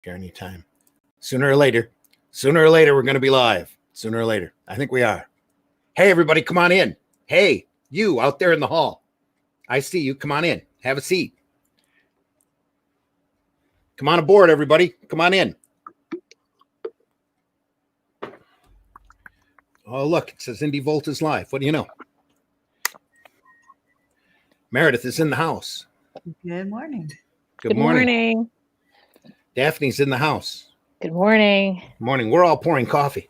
Anytime. Sooner or later, we're going to be live. Sooner or later. I think we are. Hey, everybody, come on in. Hey, you out there in the hall. I see you. Come on in. Have a seat. Come on aboard, everybody. Come on in. Oh, look, it says Indy Volt is live. What do you know? Meredith is in the house. Good morning. Good morning. Daphne's in the house. Good morning. Morning. We're all pouring coffee.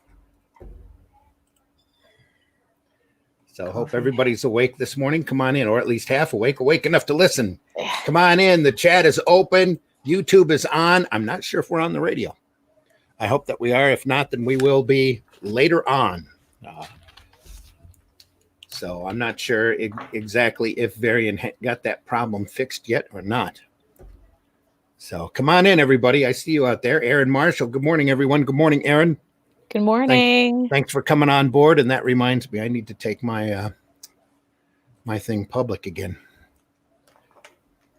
So I hope everybody's awake this morning. Come on in, or at least half awake enough to listen. Come on in. The chat is open. YouTube is on. I'm not sure if we're on the radio. I hope that we are. If not, then we will be later on. So I'm not sure exactly if Varian got that problem fixed yet or not. So come on in, everybody. I see you out there. Aaron Marshall. Good morning, everyone. Good morning, Aaron. Good morning. Thanks for coming on board. And that reminds me, I need to take my my thing public again.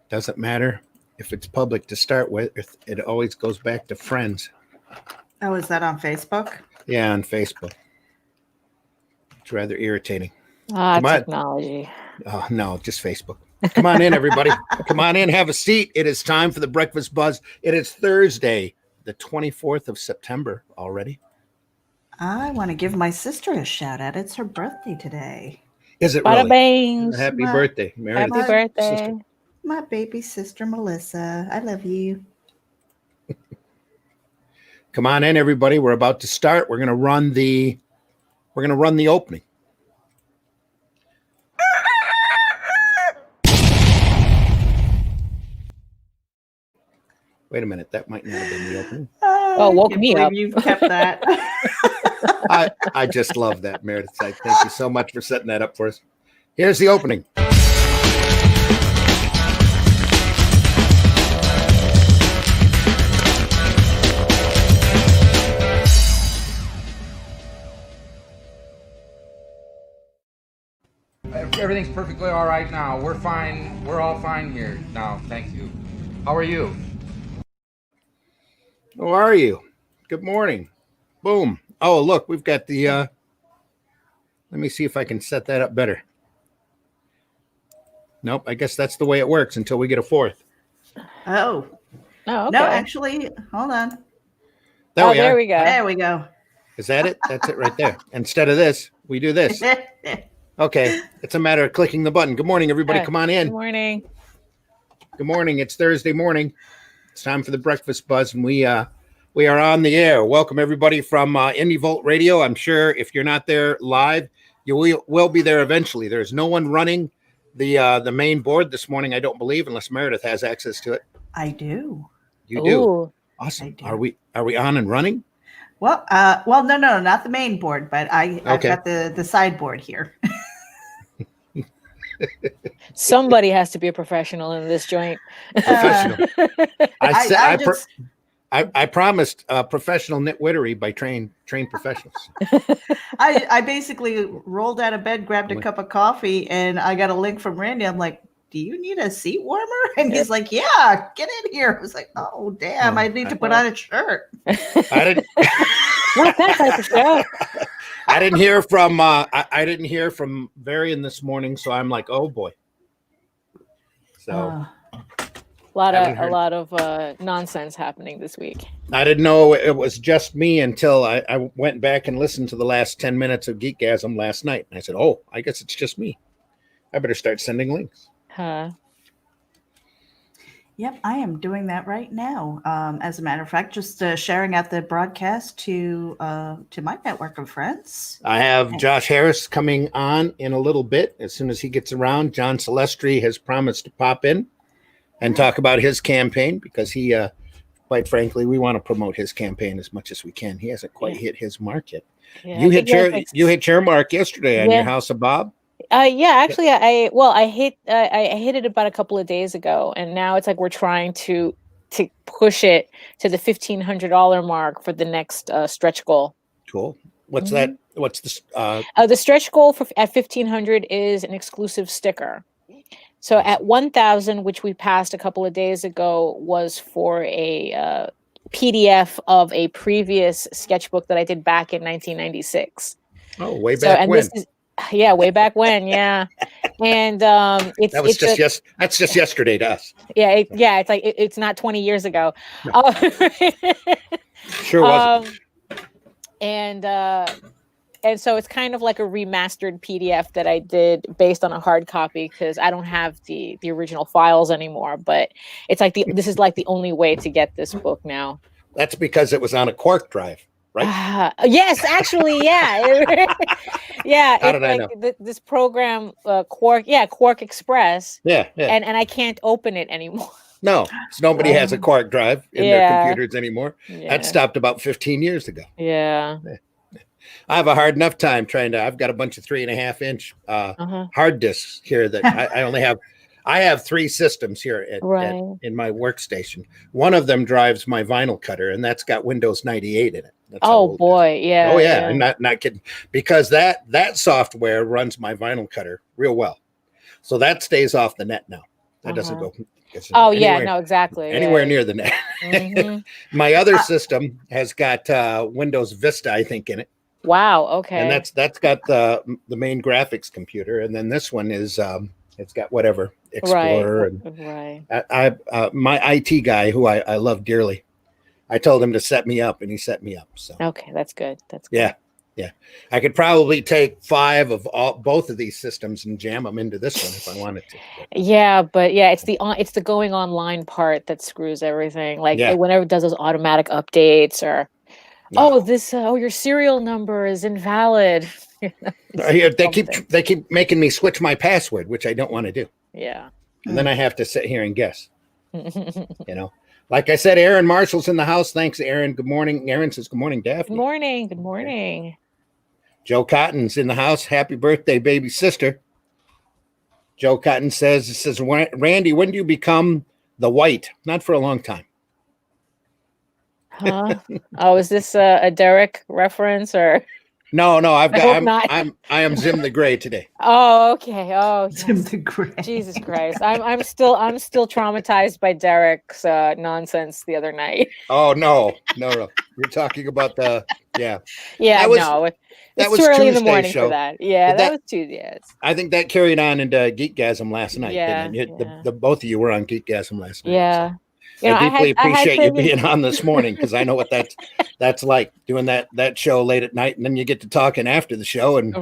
Doesn't matter if it's public to start with. It always goes back to friends. Oh, is that on Facebook? Yeah, on Facebook. It's rather irritating. Technology. Oh, no, just Facebook. Come on in, everybody. Come on in. Have a seat. It is time for the Breakfast Buzz. It is Thursday, the 24th of September already. I want to give my sister a shout out. It's her birthday today. Is it Bada really? bangs. Happy birthday, Meredith. Happy birthday. Sister. My baby sister, Melissa. I love you. Come on in, everybody. We're about to start. We're going to run the opening. Wait a minute. That might not have been the opening. Woke me up. You've kept that. I just love that, Meredith. Thank you so much for setting that up for us. Here's the opening. Everything's perfectly all right now. We're fine. We're all fine here now. Thank you. How are you? How are you? Good morning. Boom. Oh, look, we've got the, let me see if I can set that up better. Nope, I guess that's the way it works until we get a fourth. Oh. Okay. No, actually, hold on. There we go. There we go. Is that it? That's it right there. Instead of this, we do this. Okay. It's a matter of clicking the button. Good morning, everybody. Come on in. Good morning. Good morning. It's Thursday morning. It's time for the Breakfast Buzz, and we are on the air. Welcome, everybody, from Indy Volt Radio. I'm sure if you're not there live, you will be there eventually. There's no one running the main board this morning, I don't believe, unless Meredith has access to it. I do. You do. Ooh. Awesome. do. Are we on and running? Well, no, not the main board, but I've got the sideboard here. Somebody has to be a professional in this joint. Professional. I promised professional nitwittery by trained professionals. I basically rolled out of bed, grabbed a cup of coffee, and I got a link from Randy. I'm like, do you need a seat warmer? And he's like, yeah, get in here. I was like, oh, damn, I need to put on a shirt. I didn't. Not that type of show. I didn't hear from I didn't hear from Varian this morning, so I'm like, oh boy. So a lot of nonsense happening this week. I didn't know it was just me until I went back and listened to the last 10 minutes of Geekgasm last night. And I said, oh, I guess it's just me. I better start sending links. Yep, I am doing that right now. As a matter of fact, just sharing out the broadcast to my network of friends. I have Josh Harris coming on in a little bit. As soon as he gets around, John Celestri has promised to pop in and talk about his campaign because he, quite frankly, we want to promote his campaign as much as we can. He hasn't quite hit his mark yet. Yeah, you hit your mark yesterday on your House of Bob. Actually, I hit it about a couple of days ago, and now it's like we're trying to push it to the $1,500 mark for the next stretch goal. Cool. What's that? What's the the stretch goal at 1,500 is an exclusive sticker. So at 1,000, which we passed a couple of days ago, was for a PDF of a previous sketchbook that I did back in 1996. Oh, way back when. This is, way back when, yeah. And That's just yesterday to us. Yeah, it's like it's not 20 years ago. No. Sure wasn't. And so it's kind of like a remastered PDF that I did based on a hard copy because I don't have the original files anymore. But it's like this is like the only way to get this book now. That's because it was on a Quark drive, right? Yes, actually, yeah. Yeah, How did I know? This program, Quark Express. Yeah. And I can't open it anymore. No, nobody has a Quark drive in their computers anymore. Yeah. That stopped about 15 years ago. Yeah. I have a hard enough time I've got a bunch of 3.5-inch hard disks here that I only have. I have 3 systems here in my workstation. One of them drives my vinyl cutter, and that's got Windows 98 in it. That's oh boy, yeah. Oh yeah, I'm not kidding. Because that software runs my vinyl cutter real well. So that stays off the net now. That doesn't go. Exactly. Anywhere near the net. Mm-hmm. My other system has got Windows Vista, I think, in it. Wow. Okay. And that's got the main graphics computer, and then this one is it's got whatever Explorer. Right. And my IT guy, who I love dearly, I told him to set me up, and he set me up. So okay, that's good. That's good. Yeah. I could probably take 5 of both of these systems and jam them into this one if I wanted to. Yeah, but it's the going online part that screws everything. Like whenever it does those automatic updates or your serial number is invalid. They keep making me switch my password, which I don't want to do. Yeah. And then I have to sit here and guess. Like I said, Aaron Marshall's in the house. Thanks, Aaron. Good morning. Aaron says, good morning, Daphne. Good morning. Joe Cotton's in the house. Happy birthday, baby sister. Joe Cotton says, Randy, when do you become the white? Not for a long time. Huh? Oh, is this a Derek reference or? No, I am Zim the Gray today. Oh, okay. Oh, Zim the Gray. Jesus Christ. I'm still traumatized by Derek's nonsense the other night. Oh no. You're talking about the Yeah, that was too early Tuesday in the morning show. for that. Yeah, that was Tuesday. Yes. I think that carried on into Geekgasm last night. Yeah, The both of you were on Geekgasm last night. Yeah. So. I deeply appreciate you being on this morning because I know what that's like, doing that show late at night, and then you get to talking after the show, and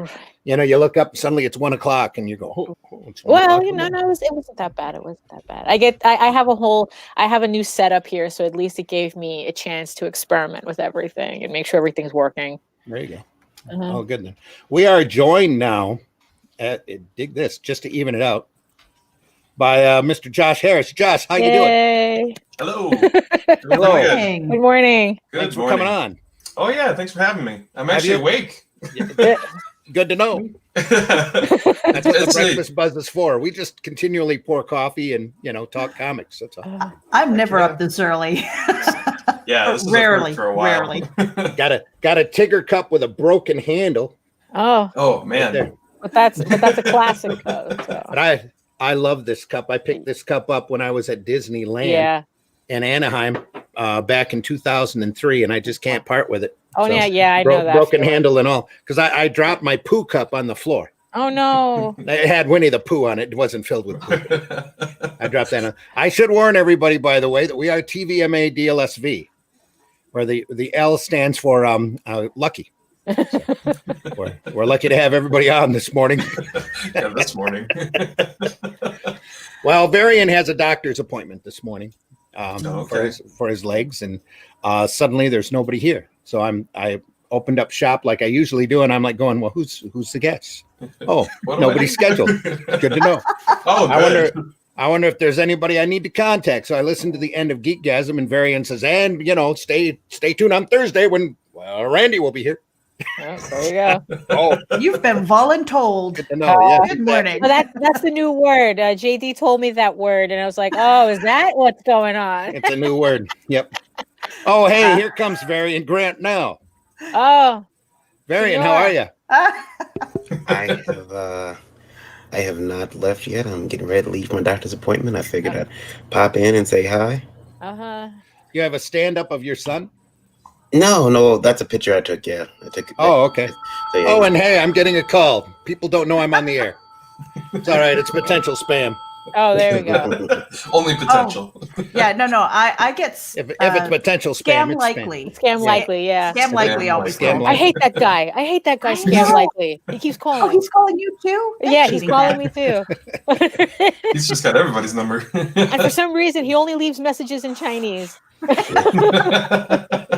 you look up and suddenly it's 1:00 and you go, it's 1 well, o'clock. it wasn't that bad. It wasn't that bad. I have a new setup here, so at least it gave me a chance to experiment with everything and make sure everything's working. There you go. Oh, good then. We are joined now dig this, just to even it out, by Mr. Josh Harris. Josh, how you doing? Hello. Hello. Good morning. Thanks for coming on. Oh yeah, thanks for having me. I'm actually awake. Good to know. That's what the Breakfast Buzz is for. We just continually pour coffee and talk comics. That's all. I'm never up this early. Yeah, this rarely for a while. Rarely. got a Tigger cup with a broken handle. Oh man. Right, but that's a classic though. So. But I love this cup. I picked this cup up when I was at Disneyland in Anaheim back in 2003, and I just can't part with it. Oh, so, I know that. Broken handle and all, because I dropped my poo cup on the floor. Oh, no. It had Winnie the Pooh on it. It wasn't filled with poo. I dropped that on. I should warn everybody, by the way, that we are TVMA DLSV, where the L stands for lucky. So we're lucky to have everybody on this morning. Yeah, this morning. Well, Varian has a doctor's appointment this morning for his legs, and suddenly there's nobody here. So I opened up shop like I usually do, and I'm like going, well, who's the guest? Oh, nobody's scheduled. Good to know. Oh, good. I wonder if there's anybody I need to contact. So I listened to the end of Geekgasm, and Varian says, and stay tuned on Thursday when Randy will be here. Oh, there you go. Oh, you've been voluntold. Good to know. Good morning. Well, that's the new word. JD told me that word, and I was like, "Oh, is that what's going on?" It's a new word. Yep. Oh, hey, here comes Varian Grant now. Oh, Varian, how are you? I have not left yet. I'm getting ready to leave my doctor's appointment. I figured I'd pop in and say hi. You have a stand up of your son? No, that's a picture I took. Yeah, I took. Oh, okay. So, yeah, Oh, and hey, I'm getting a call. People don't know I'm on the air. It's all right. It's potential spam. Oh, there we go. Only potential. Yeah, no. I get If it's potential spam, scam it's likely. Scam likely, yeah. Scam likely always. Scam calls. I hate that guy. I hate that guy. I Scam know. likely. He keeps calling. Oh, he's calling you too? That Yeah, should he's be calling bad. me too. He's just got everybody's number. And for some reason, he only leaves messages in Chinese.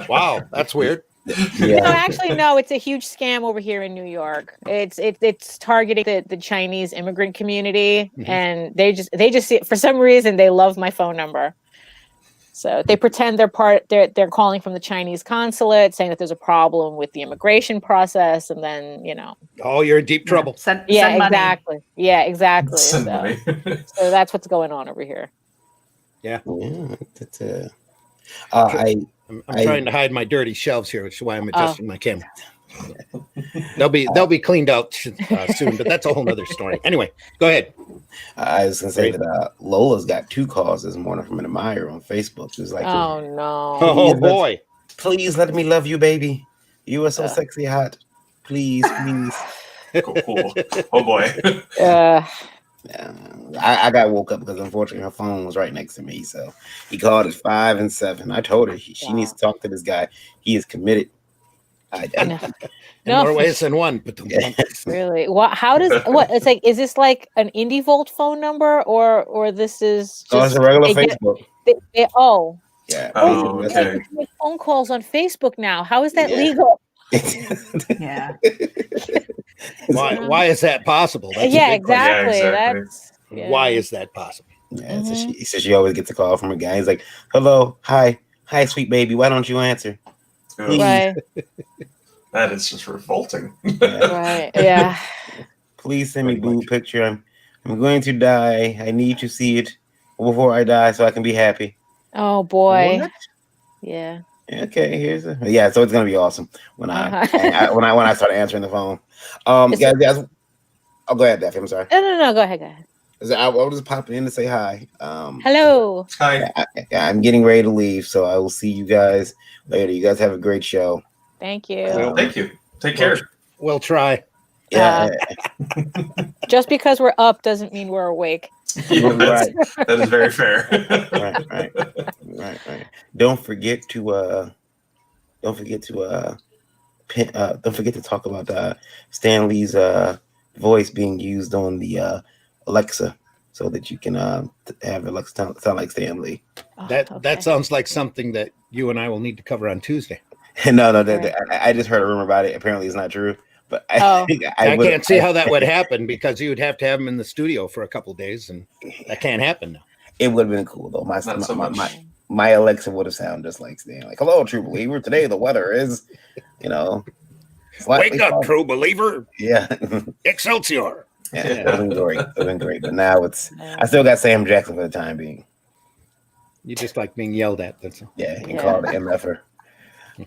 Wow, that's weird. Yeah. No, actually, no. It's a huge scam over here in New York. It's targeting the Chinese immigrant community, and they just see, for some reason they love my phone number. So they pretend they're calling from the Chinese consulate, saying that there's a problem with the immigration process, and then Oh, you're in deep trouble. Send yeah, money. exactly. Yeah, exactly. Send So, money. so that's what's going on over here. Yeah, that's I'm trying to hide my dirty shelves here, which is why I'm adjusting my camera. They'll be cleaned out soon, but that's a whole nother story. Anyway, go ahead. I was gonna say that Lola's got 2 calls this morning from an admirer on Facebook. She was like, Oh no. Oh boy. please let me love you, baby. You are so sexy hot. Please. Cool. Oh boy. I got woke up because unfortunately her phone was right next to me. So he called at 5 and 7. I told her she needs to talk to this guy. He is committed. In more ways than one. But Really? What? How does what? It's like, is this like an Indie Volt phone number, or this is just it's a regular they Facebook. Yeah. Oh, They okay. can make phone calls on Facebook now. How is that Yeah. legal? Yeah. why is that possible? That's a Yeah, big question. exactly. Yeah, exactly. That's Why is that possible? Yeah, so he says she always gets a call from a guy. He's like, hello, hi, sweet baby. Why don't you answer? Please. right? That is just revolting. Right. Yeah. Please send me boo picture. I'm going to die. I need to see it before I die so I can be happy. Oh boy. What? Yeah. Okay, so it's gonna be awesome when I when I start answering the phone. Is Guys, I'll go ahead, Daffy. I'm sorry. No. Go ahead. I was just popping in to say hi. Hello. Hi. I'm getting ready to leave, so I will see you guys later. You guys have a great show. Thank you. Thank you. Take care. We'll try. Yeah, Just because we're up doesn't mean we're awake. right. That is very fair. Right. Don't forget to talk about Stan Lee's voice being used on the Alexa, so that you can have Alexa sound like Stan Lee. That sounds like something that you and I will need to cover on Tuesday. No, I just heard a rumor about it. Apparently, it's not true. But I can't see how that would happen because you would have to have him in the studio for a couple of days, and that can't happen now. It would have been cool though. My Alexa would have sounded just like Stan. Like, hello, true believer. Today the weather is, Wake up, true believer. Yeah. Excelsior. Yeah, it would have been great. But now I still got Sam Jackson for the time being. You just like being yelled at. That's all. Yeah, you can call it an MFer.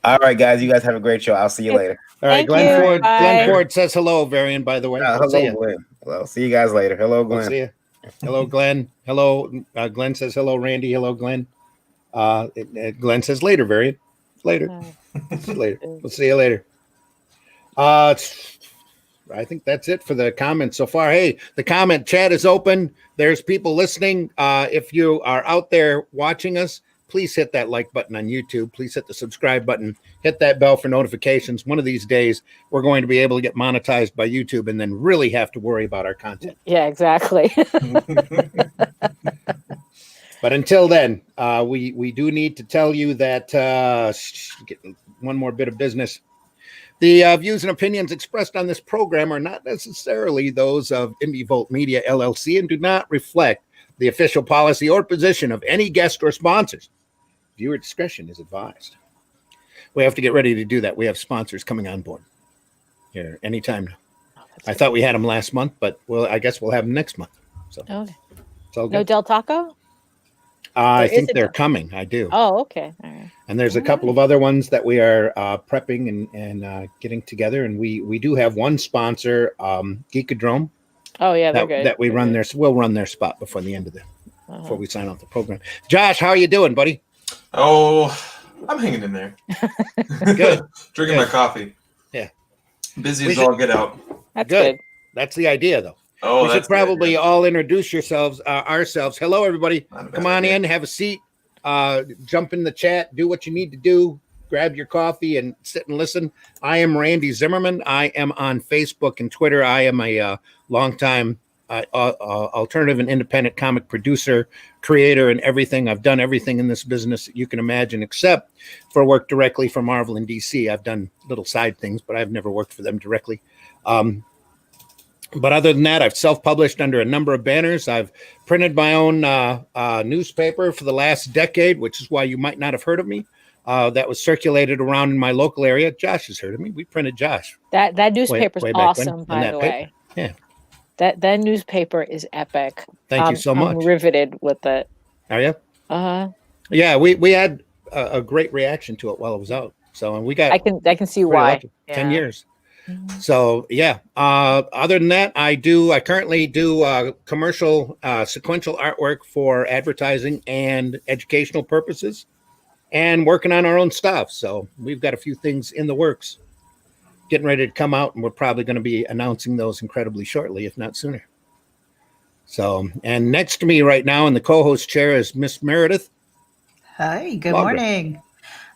All right, guys. You guys have a great show. I'll see you later. All right, Thank Glenn you. Ford. Bye. Glenn Ford says hello, Varian, by the way. Hello, See ya. Glenn. Well, see you guys later. Hello, Glenn. We'll see you. Hello, Glenn. Hello. Glenn says hello, Randy. Hello, Glenn. Glenn says later, Varian. Later. Later. We'll see you later. I think that's it for the comments so far. Hey, the comment chat is open. There's people listening. If you are out there watching us, please hit that like button on YouTube. Please hit the subscribe button. Hit that bell for notifications. One of these days, we're going to be able to get monetized by YouTube and then really have to worry about our content. Yeah, exactly. But until then, we do need to tell you that get one more bit of business. The views and opinions expressed on this program are not necessarily those of Indie Volt Media LLC and do not reflect the official policy or position of any guest or sponsors. Viewer discretion is advised. We have to get ready to do that. We have sponsors coming on board here anytime now. I thought we had them last month, but I guess we'll have them next month. So Okay. it's all good. No Del Taco? I think it they're Del- coming. I do. Oh, okay. All right. And there's a couple of other ones that we are prepping and getting together. And we do have one sponsor, Geekadrome, Oh, yeah, they're good. that we They're run good. we'll run their spot before the end of before we sign off the program. Josh, how are you doing, buddy? Oh, I'm hanging in there. Good. Drinking my coffee. Yeah. Busy We as all get out. That's Good. good. That's the idea, though. Oh, We should that's the probably idea. all introduce ourselves. Hello, everybody. Not a bad Come on idea. in, have a seat, jump in the chat, do what you need to do, grab your coffee and sit and listen. I am Randy Zimmerman. I am on Facebook and Twitter. I am a longtime alternative and independent comic producer, creator, and everything. I've done everything in this business that you can imagine, except for work directly for Marvel and DC. I've done little side things, but I've never worked for them directly. But other than that, I've self-published under a number of banners. I've printed my own newspaper for the last decade, which is why you might not have heard of me. That was circulated around in my local area. Josh has heard of me. We printed Josh. That newspaper's way back when, awesome, in by that the paper. way. Yeah. That newspaper is epic. Thank you so much. I'm riveted with it. Are you? Yeah, we had a great reaction to it while it was out. So, and we got. I can see pretty why. lucky. 10 Yeah. years. So yeah. Other than that, I currently do commercial sequential artwork for advertising and educational purposes, and working on our own stuff. So we've got a few things in the works, getting ready to come out, and we're probably going to be announcing those incredibly shortly, if not sooner. So, and next to me right now in the co-host chair is Miss Meredith. Hi, good Logren. morning.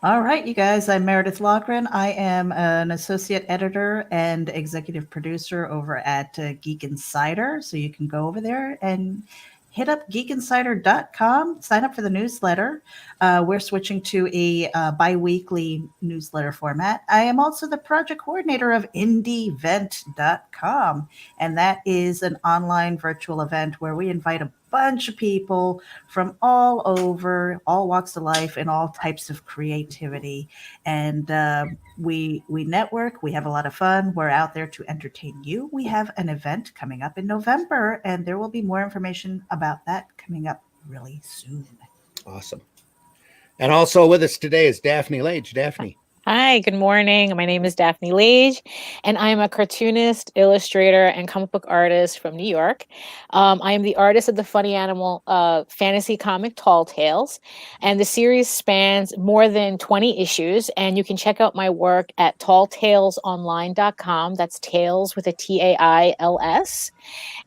All right, you guys, I'm Meredith Logren. I am an associate editor and executive producer over at Geek Insider. So you can go over there and hit up geekinsider.com, sign up for the newsletter. We're switching to a bi-weekly newsletter format. I am also the project coordinator of IndieVent.com, and that is an online virtual event where we invite a bunch of people from all over, all walks of life, and all types of creativity. And we network. We have a lot of fun. We're out there to entertain you. We have an event coming up in November, and there will be more information about that coming up really soon. Awesome. And also with us today is Daphne Lage. Daphne. Hi, good morning. My name is Daphne Lage, and I'm a cartoonist, illustrator, and comic book artist from New York. I am the artist of the funny animal fantasy comic Tall Tales, and the series spans more than 20 issues, and you can check out my work at talltalesonline.com. That's Tales with a Tails.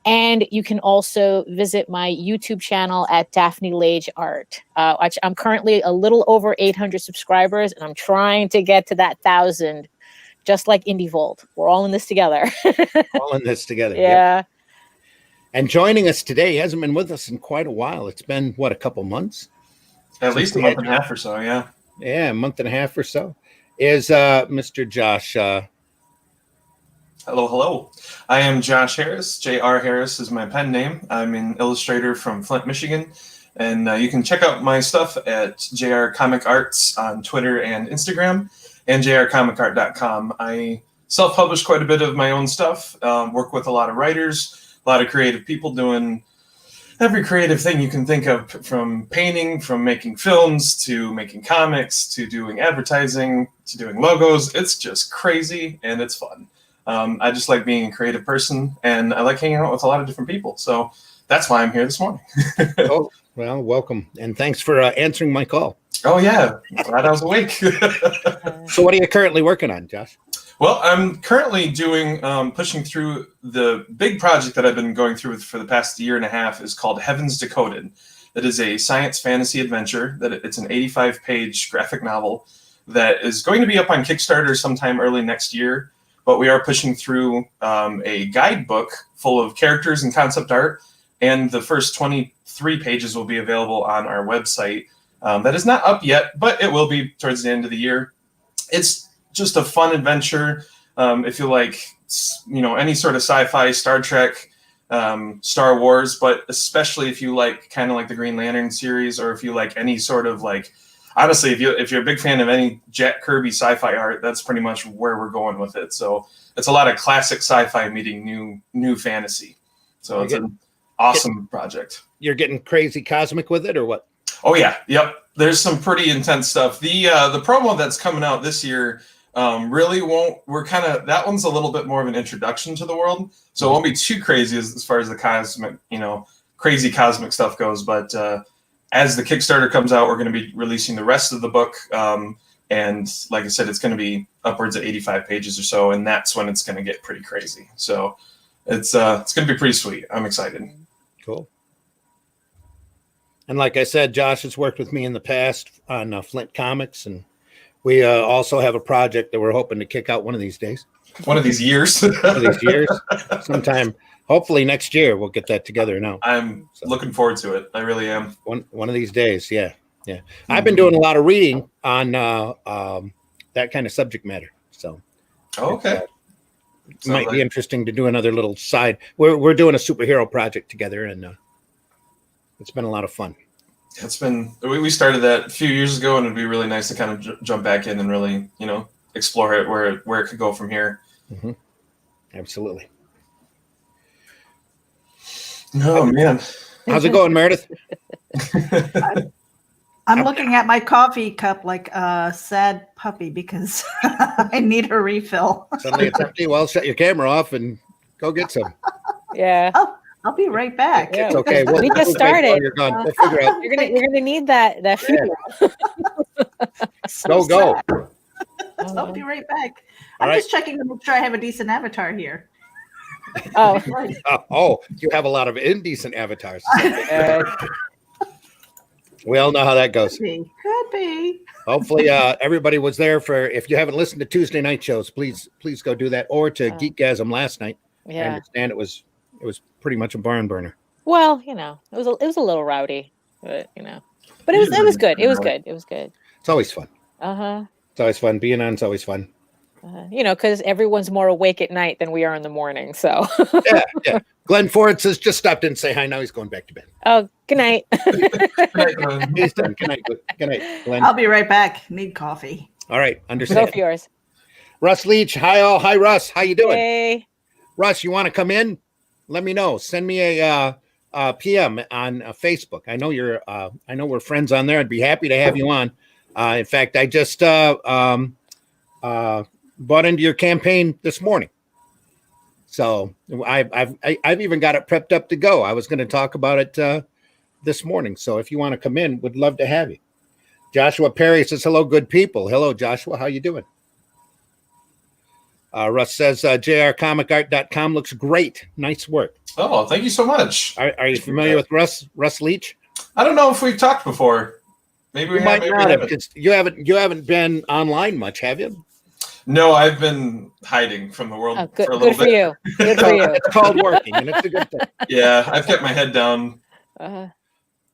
And you can also visit my YouTube channel at Daphne Lage Art. I'm currently a little over 800 subscribers, and I'm trying to get to that 1,000, just like Indie Vault. We're all in this together. All in this together. Yeah. Yep. And joining us today, he hasn't been with us in quite a while. It's been, what, a couple months? At least a month and a half or so, yeah. Yeah, a month and a half or so. Is Mr. Josh. Hello, hello. I am Josh Harris. J.R. Harris is my pen name. I'm an illustrator from Flint, Michigan. And you can check out my stuff at JR Comic Arts on Twitter and Instagram, and jrcomicart.com. I self-publish quite a bit of my own stuff, work with a lot of writers, a lot of creative people doing every creative thing you can think of, from painting, from making films, to making comics, to doing advertising, to doing logos. It's just crazy, and it's fun. I just like being a creative person, and I like hanging out with a lot of different people. So that's why I'm here this morning. Oh, well, welcome. And thanks for answering my call. Oh, yeah. Glad I was awake. So what are you currently working on, Josh? Well, I'm currently doing, pushing through the big project that I've been going through for the past year and a half is called Heavens Decoded. It is a science fantasy adventure. It's an 85-page graphic novel that is going to be up on Kickstarter sometime early next year. But we are pushing through a guidebook full of characters and concept art. And the first 23 pages will be available on our website. That is not up yet, but it will be towards the end of the year. It's just a fun adventure. If you like, any sort of sci-fi, Star Trek, Star Wars, but especially if you like kind of like the Green Lantern series, or if you like any sort of like, honestly, if you're a big fan of any Jack Kirby sci-fi art, that's pretty much where we're going with it. So it's a lot of classic sci-fi meeting new fantasy. So it's an awesome project. You're getting crazy cosmic with it, or what? Oh yeah, yep. There's some pretty intense stuff. The promo that's coming out this year really won't. That one's a little bit more of an introduction to the world, so it won't be too crazy as far as the cosmic, crazy cosmic stuff goes. But as the Kickstarter comes out, we're going to be releasing the rest of the book. And like I said, it's going to be upwards of 85 pages or so, and that's when it's going to get pretty crazy. So it's going to be pretty sweet. I'm excited. Cool. And like I said, Josh has worked with me in the past on Flint Comics, and we also have a project that we're hoping to kick out one of these days. One of these years. One of these years. Sometime, hopefully next year, we'll get that together now. I'm looking forward to it. I really am. One of these days, yeah. Yeah. I've been doing a lot of reading on that kind of subject matter. So okay. It might be interesting to do another little side. We're doing a superhero project together, and it's been a lot of fun. It's been, we started that a few years ago, and it'd be really nice to kind of jump back in and really, explore it where it could go from here. Mm-hmm. Absolutely. Oh man. How's it going, Meredith? I'm looking at my coffee cup like a sad puppy because I need a refill. Suddenly it's empty. Well, shut your camera off and go get some. Yeah. I'll be right back. It's okay. We just started. You're gone. We'll figure out. You're gonna need that fuel. So Go. sad. I'll be right back. All I'm right. just checking to make sure I have a decent avatar here. Oh. You have a lot of indecent avatars. We all know how that goes. Could be. Hopefully, everybody was there for. If you haven't listened to Tuesday night shows, please go do that, or to Geekgasm last night. I Yeah. understand it was pretty much a barn burner. Well, it was a little rowdy, but but it was good. It was good. It was good. It's always fun. Uh-huh. It's always fun. Being on, it's always fun. Because everyone's more awake at night than we are in the morning. So Yeah. Glenn Ford says just stopped in and say hi. Now he's going back to bed. oh, good night. He's done. Good night, Glenn. I'll be right back. Need coffee. All right, Go understand. for yours. Russ Leach, hi all. Hi Russ, how you doing? Hey. Russ, you want to come in? Let me know. Send me a PM on Facebook. I know I know we're friends on there. I'd be happy to have you on. In fact, I just bought into your campaign this morning, so I've even got it prepped up to go. I was going to talk about it this morning. So if you want to come in, would love to have you. Joshua Perry says, hello, good people. Hello, Joshua. How you doing? Russ says, jrcomicart.com looks great. Nice work. Oh, thank you so much. Are you familiar with Russ Leach? I don't know if we've talked before. Maybe we might have, maybe not we have. haven't. You haven't been online much, have you? No, I've been hiding from the world Oh, good, for a little good for bit. you. Good for you. It's called working, and it's a good thing. Yeah, I've kept my head down.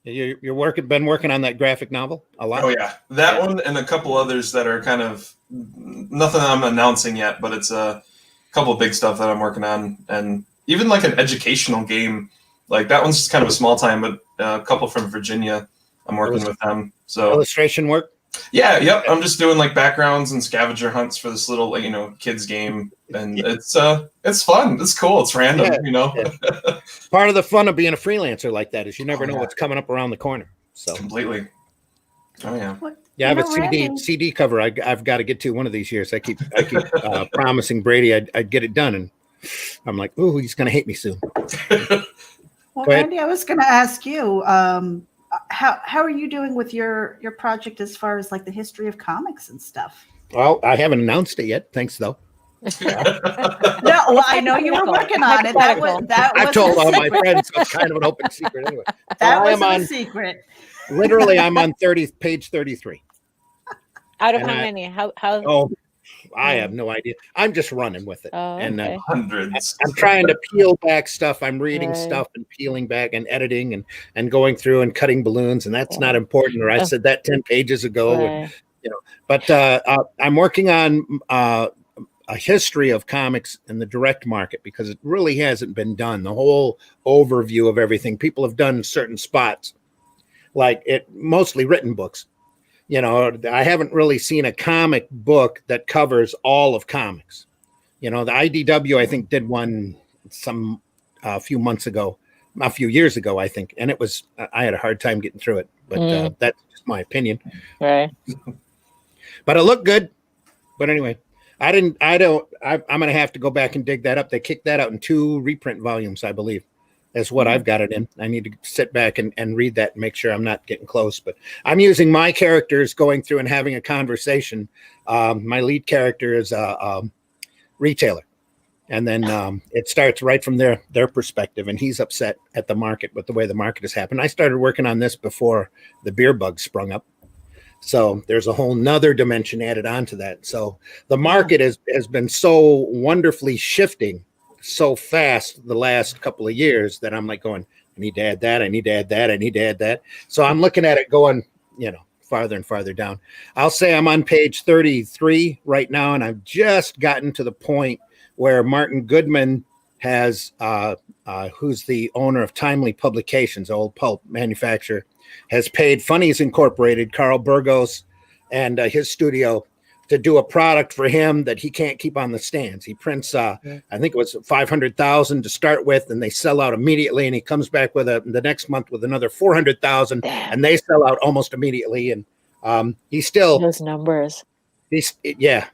You're been working on that graphic novel a lot. Oh yeah, that one and a couple others that are kind of nothing I'm announcing yet, but it's a couple of big stuff that I'm working on, and even like an educational game. Like that one's just kind of a small time, but a couple from Virginia, I'm working with them. So Illustration work. yeah, yep. I'm just doing like backgrounds and scavenger hunts for this little kids game, and it's fun. It's cool. It's random, Yeah. Part of the fun of being a freelancer like that is you never know what's coming up around the corner. So completely. Oh yeah. yeah, I have a CD cover I've got to get to one of these years. I keep promising Brady I'd get it done, and I'm like, ooh, he's gonna hate me soon. Well, Randy, I was going to ask you, how are you doing with your project as far as like the history of comics and stuff? Well, I haven't announced it yet. Thanks though. No, well, I know you were working on it. That was I've told a all my secret. friends, so it's kind of an open secret anyway. That I am was on- a secret. Literally, I'm on page 33. Out of And how I- many? How? Oh, I have no idea. I'm just running with it. Oh, And okay. Hundreds. I'm trying to peel back stuff. I'm reading Right. stuff and peeling back and editing and going through and cutting balloons. And that's not important. Or I said that 10 pages ago. And, Right. but I'm working on a history of comics in the direct market because it really hasn't been done. The whole overview of everything. People have done certain spots, like mostly written books. I haven't really seen a comic book that covers all of comics. The IDW, I think, did one a few years ago, I think. And I had a hard time getting through it, but that's just my opinion. Right. But it looked good. But anyway, I'm going to have to go back and dig that up. They kicked that out in 2 reprint volumes, I believe. is what I've got it in. I need to sit back and read that and make sure I'm not getting close. But I'm using my characters going through and having a conversation. My lead character is a retailer. And then it starts right from their perspective. And he's upset at the market with the way the market has happened. I started working on this before the beer bug sprung up. So there's a whole nother dimension added onto that. So the market has been so wonderfully shifting so fast the last couple of years that I'm like going, I need to add that. I need to add that. I need to add that. So I'm looking at it going, farther and farther down. I'll say I'm on page 33 right now. And I've just gotten to the point where Martin Goodman has, who's the owner of Timely Publications, old pulp manufacturer, has paid Funnies Incorporated, Carl Burgos, and his studio to do a product for him that he can't keep on the stands. He prints, I think it was 500,000 to start with, and they sell out immediately. And he comes back with the next month with another 400,000, and they sell out almost immediately. And he's still those numbers. Yeah,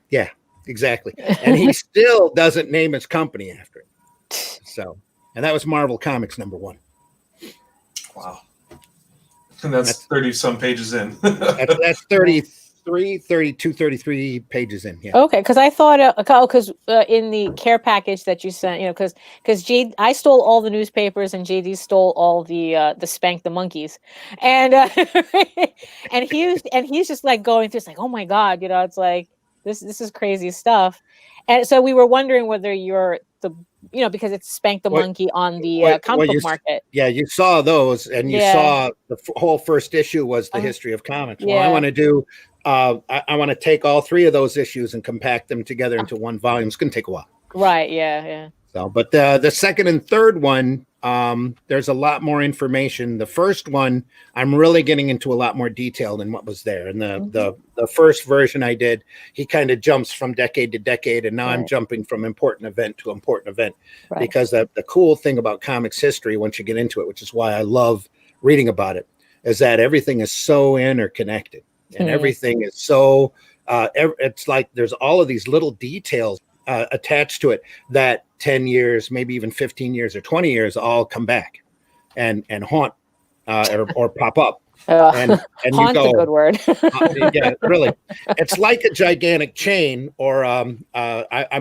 exactly. And he still doesn't name his company after it. So, and that was Marvel Comics #1. Wow. And that's 30 some pages in. that's 33, 32, 33 pages in. Yeah. Okay, because I thought, because in the care package that you sent, because I stole all the newspapers and JD stole all the Spank the Monkeys, and and he's just like going through, it's like, oh my God, it's like this is crazy stuff, and so we were wondering whether you're the because it's Spank the Monkey on the comic book market. Yeah, you saw those, and you saw the whole first issue was the history of comics. Well, I want to do. I want to take all 3 of those issues and compact them together into one volume. It's going to take a while. Right. Yeah. So, but the second and third one, there's a lot more information. The first one, I'm really getting into a lot more detail than what was there. And the first version I did, he kind of jumps from decade to decade, and now I'm jumping from important event to important event. Because the cool thing about comics history, once you get into it, which is why I love reading about it, is that everything is so interconnected. And everything is so, it's like there's all of these little details attached to it that 10 years, maybe even 15 years or 20 years, all come back and haunt or pop up. And haunt's a good word. Yeah, really. It's like a gigantic chain, or I'm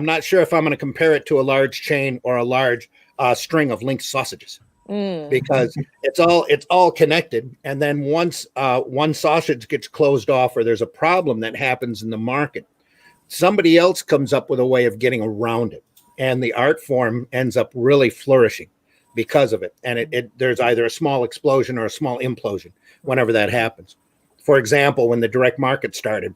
not sure if I'm going to compare it to a large chain or a large string of linked sausages. Because it's all connected, and then once one sausage gets closed off, or there's a problem that happens in the market, somebody else comes up with a way of getting around it, and the art form ends up really flourishing because of it. And there's either a small explosion or a small implosion whenever that happens. For example, when the direct market started,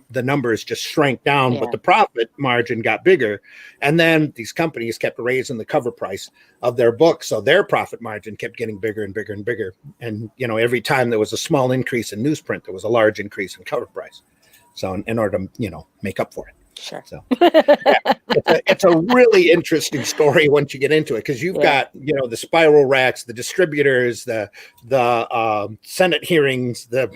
the numbers just shrank down, but the profit margin got bigger. And then these companies kept raising the cover price of their books. So their profit margin kept getting bigger and bigger and bigger. And, every time there was a small increase in newsprint, there was a large increase in cover price. So in order to, make up for it. Sure. So it's a really interesting story once you get into it, because you've got, the spiral racks, the distributors, the Senate hearings, the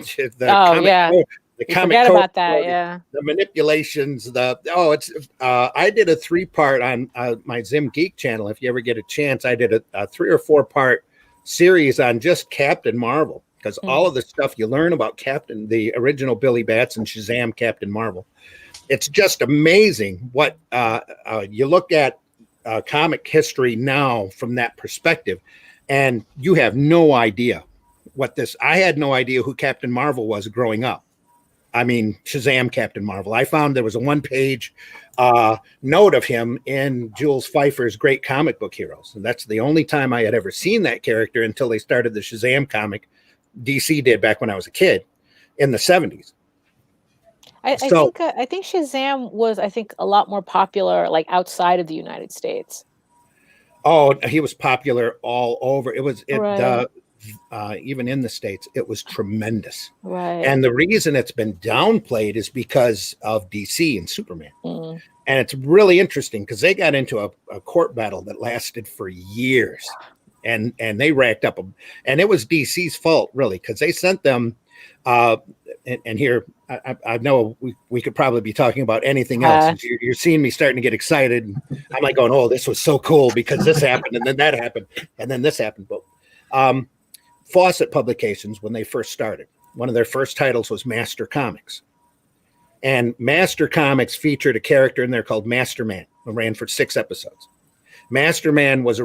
comic about that, the manipulations, I did a 3-part on my Zim Geek channel. If you ever get a chance, I did a 3 or 4-part series on just Captain Marvel, because all of the stuff you learn about the original Billy Batts and Shazam Captain Marvel, it's just amazing what you look at comic history now from that perspective, and you have no idea I had no idea who Captain Marvel was growing up. I mean, Shazam Captain Marvel. I found there was a 1-page note of him in Jules Pfeiffer's Great Comic Book Heroes. And that's the only time I had ever seen that character until they started the Shazam comic. DC did back when I was a kid in the 70s. I think Shazam was, a lot more popular like outside of the United States. Oh, he was popular all over. Even in the States, it was tremendous. Right. And the reason it's been downplayed is because of DC and Superman. And it's really interesting because they got into a court battle that lasted for years, and they racked up and it was DC's fault, really, because they sent them and here I know we could probably be talking about anything else. You're seeing me starting to get excited. I'm like going, oh, this was so cool because this happened and then that happened and then this happened. But Fawcett Publications, when they first started, one of their first titles was Master Comics. And Master Comics featured a character in there called Master Man, who ran for 6 episodes. Master Man was a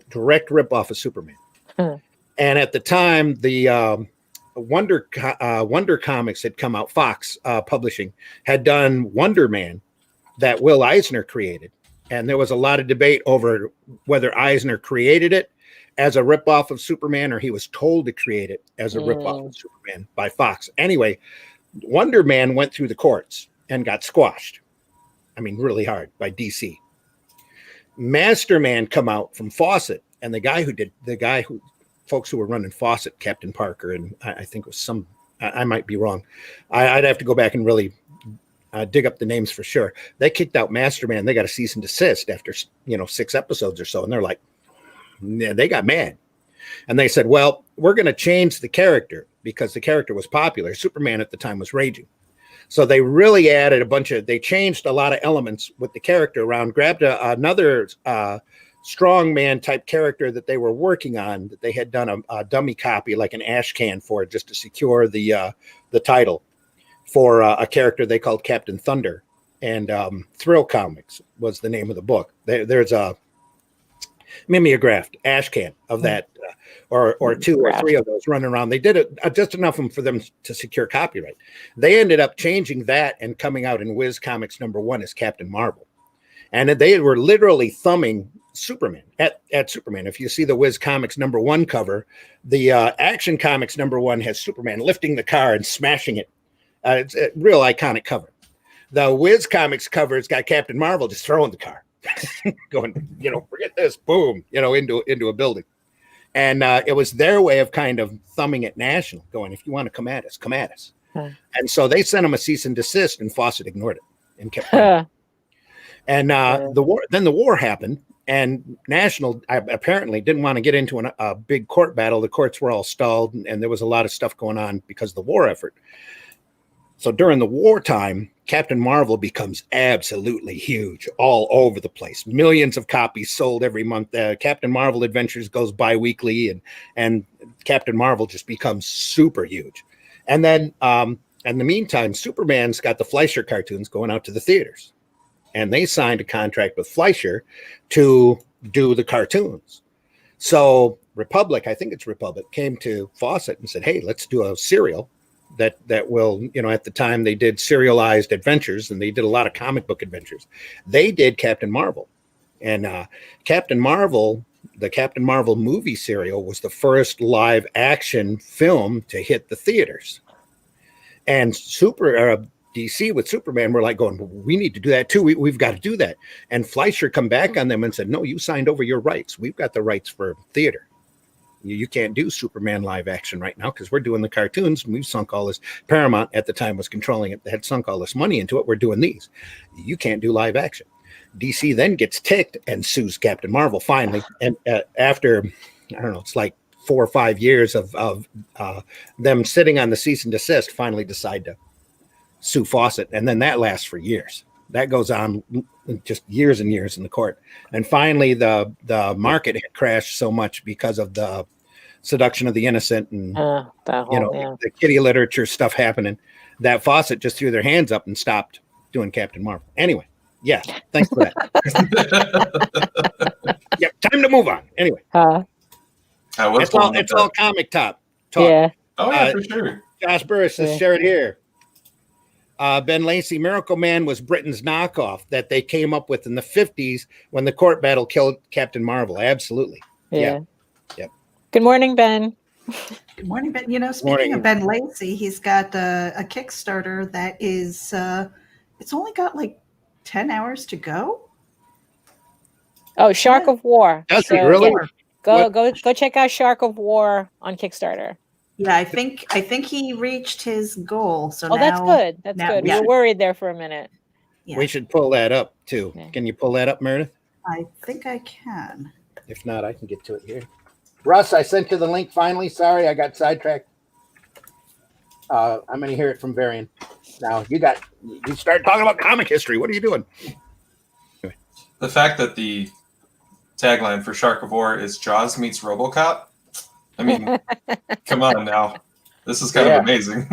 direct ripoff of Superman. And at the time, the Wonder Comics had come out. Fox Publishing had done Wonder Man that Will Eisner created. And there was a lot of debate over whether Eisner created it as a ripoff of Superman or he was told to create it as a ripoff of Superman by Fox. Anyway, Wonder Man went through the courts and got squashed. I mean, really hard by DC. Master Man come out from Fawcett, and folks who were running Fawcett, Captain Parker, and I think it was I might be wrong. I'd have to go back and really dig up the names for sure. They kicked out Master Man. They got a cease and desist after 6 episodes or so, and they're like, yeah, they got mad. And they said, well, we're going to change the character because the character was popular. Superman at the time was raging. So they really added they changed a lot of elements with the character around, grabbed another strong man type character that they were working on, that they had done a dummy copy, like an ash can for, just to secure the title for a character they called Captain Thunder. And Thrill Comics was the name of the book. There's a mimeographed ash can of that, or 2 or 3 of those running around. They did it just enough for them to secure copyright. They ended up changing that and coming out in Whiz Comics #1 as Captain Marvel. And they were literally thumbing Superman at Superman. If you see the Whiz Comics #1 cover, the Action Comics #1 has Superman lifting the car and smashing it. It's a real iconic cover. The Whiz Comics cover has got Captain Marvel just throwing the car. Going, forget this, boom, into a building. And it was their way of kind of thumbing at National, going, if you want to come at us, come at us. And so they sent him a cease and desist, and Fawcett ignored it and kept going. And the war happened, and National apparently didn't want to get into a big court battle. The courts were all stalled, and there was a lot of stuff going on because of the war effort. So during the wartime, Captain Marvel becomes absolutely huge all over the place. Millions of copies sold every month. Captain Marvel Adventures goes bi-weekly, and Captain Marvel just becomes super huge. And then in the meantime, Superman's got the Fleischer cartoons going out to the theaters. And they signed a contract with Fleischer to do the cartoons. So Republic, I think it's Republic, came to Fawcett and said, hey, let's do a serial that will, at the time they did serialized adventures, and they did a lot of comic book adventures. They did Captain Marvel, and Captain Marvel, the Captain Marvel movie serial, was the first live action film to hit the theaters. And DC with Superman were like going, well, we need to do that too. We've got to do that. And Fleischer come back on them and said, no, you signed over your rights. We've got the rights for theater. You can't do Superman live action right now because we're doing the cartoons, and we've sunk all this. Paramount at the time was controlling it. They had sunk all this money into it. We're doing these. You can't do live action. DC then gets ticked and sues Captain Marvel finally. And after, I don't know, it's like 4 or 5 years of them sitting on the cease and desist, finally decide to sue Fawcett. And then that lasts for years. That goes on just years and years in the court. And finally, the market had crashed so much because of the seduction of the innocent and the kitty literature stuff happening, that Fawcett just threw their hands up and stopped doing Captain Marvel. Anyway, yeah, thanks for that. Yep, time to move on. Anyway, it's all comic talk. Yeah. Oh yeah, for sure. Josh Burris says, share it here. Ben Lacey, Miracle Man was Britain's knockoff that they came up with in the 50s when the court battle killed Captain Marvel. Absolutely. Yeah. Yep. Good morning, Ben. Good morning, Ben. Speaking of Ben Lacey, he's got a Kickstarter that is, it's only got like 10 hours to go. Oh, Shark of War. That's really? Yeah. Go check out Shark of War on Kickstarter. Yeah, I think he reached his goal. So that's good. That's good. Yeah. We were worried there for a minute. Yeah. We should pull that up too. Yeah. Can you pull that up, Meredith? I think I can. If not, I can get to it here. Russ, I sent you the link finally. Sorry, I got sidetracked. I'm going to hear it from Varian. Now you start talking about comic history. What are you doing? The fact that the tagline for Shark of War is Jaws meets RoboCop. I mean, come on now. This is kind of amazing.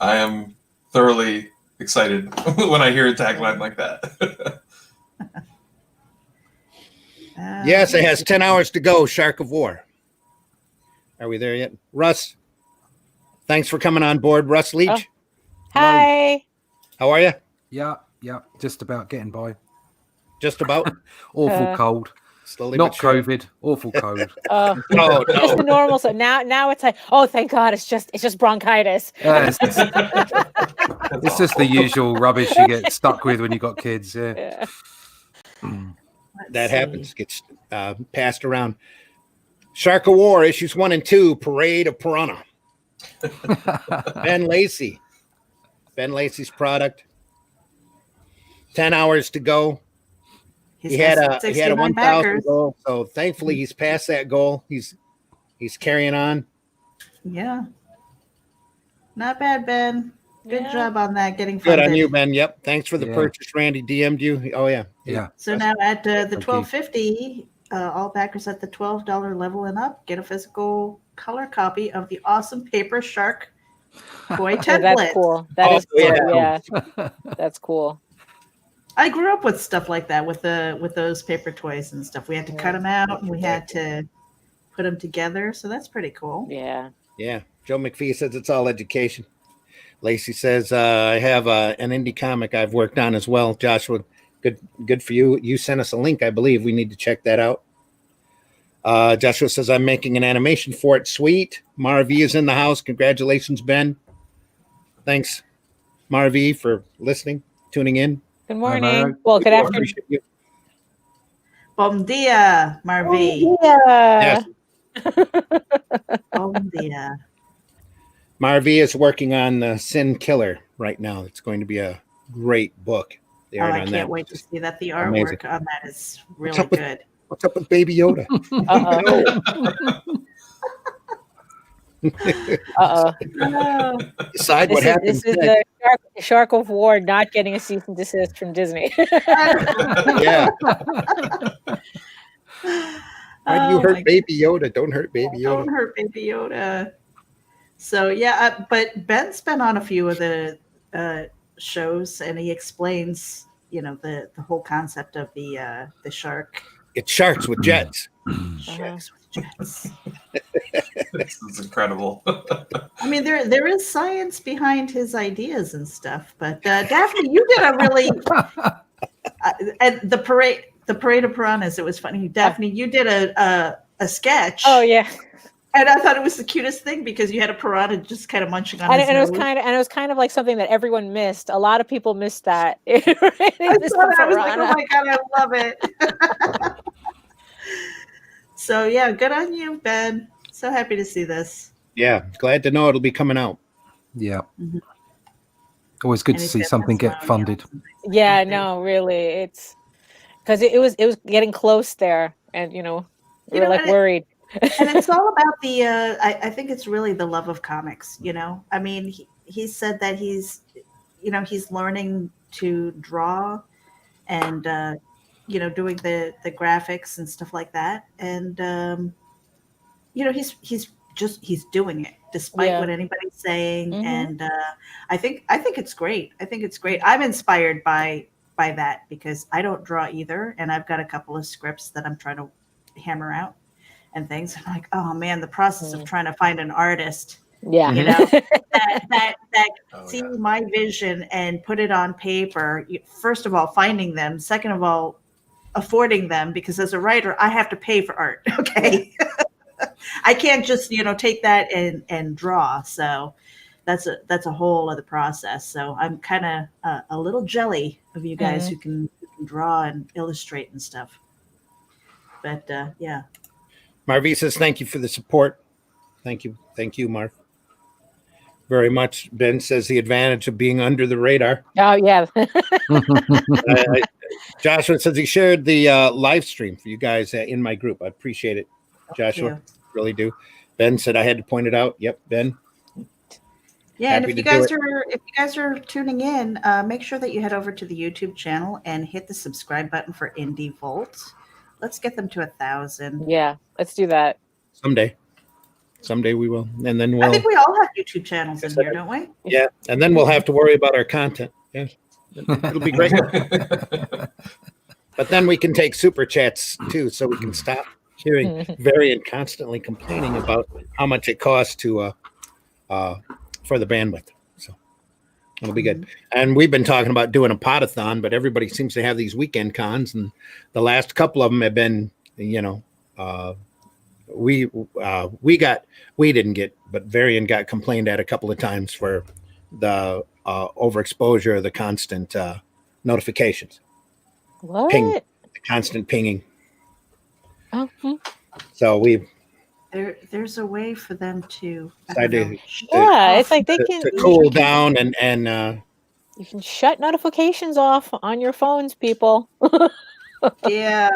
I am thoroughly excited when I hear a tagline like that. Yes, it has 10 hours to go. Shark of War. Are we there yet? Russ, thanks for coming on board. Russ Leach. Oh. Hi. How are you? Yeah, just about getting by. Just about. Awful cold. Slowly Not but surely. COVID. Awful cold. No. Just the normal. So now it's like, oh, thank God, it's just bronchitis. It's just the usual rubbish you get stuck with when you got kids. Yeah. That happens. Gets passed around. Shark of War, issues 1 and 2, Parade of Piranha. Ben Lacey. Ben Lacey's product. 10 hours to go. He had a 1,000 goal, so thankfully he's past that goal. He's carrying on. Yeah. Not bad, Ben. Good job on that. Getting good funded. on you, Ben. Yep. Thanks for the purchase. Randy DM'd you. Oh yeah. Yeah. So now at the $12.50, all backers at the $12 level and up get a physical color copy of the awesome paper shark toy template. That's cool. That is cool. Yeah. That's cool. I grew up with stuff like that with those paper toys and stuff. We had to cut them out and we had to put them together. So that's pretty cool. Yeah. Yeah. Joe McPhee says it's all education. Lacey says I have an indie comic I've worked on as well. Joshua, good for you. You sent us a link, I believe. We need to check that out. Joshua says I'm making an animation for it. Sweet. Mara V is in the house. Congratulations, Ben. Thanks, Mara V, for listening, tuning in. Good morning. Well, good afternoon. Bom dia, Marvi. Yeah. Bom dia. Marvi is working on Sin Killer right now. It's going to be a great book. I can't wait to see that. The artwork on that is really good. What's up with Baby Yoda? Decide what happens. This is the Shark of War not getting a cease and desist from Disney. Yeah. Why do you hurt Baby Yoda? Don't hurt Baby Yoda. Don't hurt Baby Yoda. So yeah, but Ben's been on a few of the shows, and he explains, the whole concept of the shark. It's sharks with jets. Sharks with jets. This is incredible. I mean, there is science behind his ideas and stuff. But Daphne, you did a really and the parade of piranhas. It was funny. Daphne, you did a sketch. Oh yeah. And I thought it was the cutest thing because you had a piranha just kind of munching on his nose. It was kind of like something that everyone missed. A lot of people missed that. I was like, oh my God, I love it. So yeah, good on you, Ben. So happy to see this. Yeah, glad to know it'll be coming out. Yeah. Mm-hmm. Always good to see something get funded. Yeah, no, really. It's because it was getting close there, and we were like worried. And it's all about the I think it's really the love of comics. I mean, he said that he's learning to draw and doing the graphics and stuff like that, and he's doing it despite what anybody's saying. Mm-hmm. And I think it's great. I'm inspired by that because I don't draw either, and I've got a couple of scripts that I'm trying to hammer out and things. I'm like, oh man, the process of trying to find an artist, that see my vision and put it on paper. First of all, finding them. Second of all, affording them, because as a writer, I have to pay for art. Okay. I can't just, take that and draw. So that's a whole other process. So I'm kind of a little jelly of you guys who can draw and illustrate and stuff. But yeah. Marvi says, thank you for the support. Thank you, Marv. Very much. Ben says the advantage of being under the radar. Oh, yeah. Joshua says he shared the live stream for you guys in my group. I appreciate it, Joshua. Really do. Ben said I had to point it out. Yep, Ben. Yeah, and Happy if you to do guys are tuning in, make sure that you head over to the YouTube channel and hit the subscribe button for Indie Volt. Let's get them to 1,000. Yeah, let's do that. Someday we will, and then I we'll. think we all have YouTube channels in here, don't we? Yeah, and then we'll have to worry about our content. Yeah, it'll be great. But then we can take super chats too, so we can stop hearing Varian constantly complaining about how much it costs to for the bandwidth. So it'll be good. And we've been talking about doing a podathon, but everybody seems to have these weekend cons, and the last couple of them have been, we didn't get, but Varian got complained at a couple of times for the overexposure of the constant notifications. What? Ping, the constant pinging. Oh, So we There's a way for them to. yeah, it's like they can to cool down and you can shut notifications off on your phones, people. Yeah.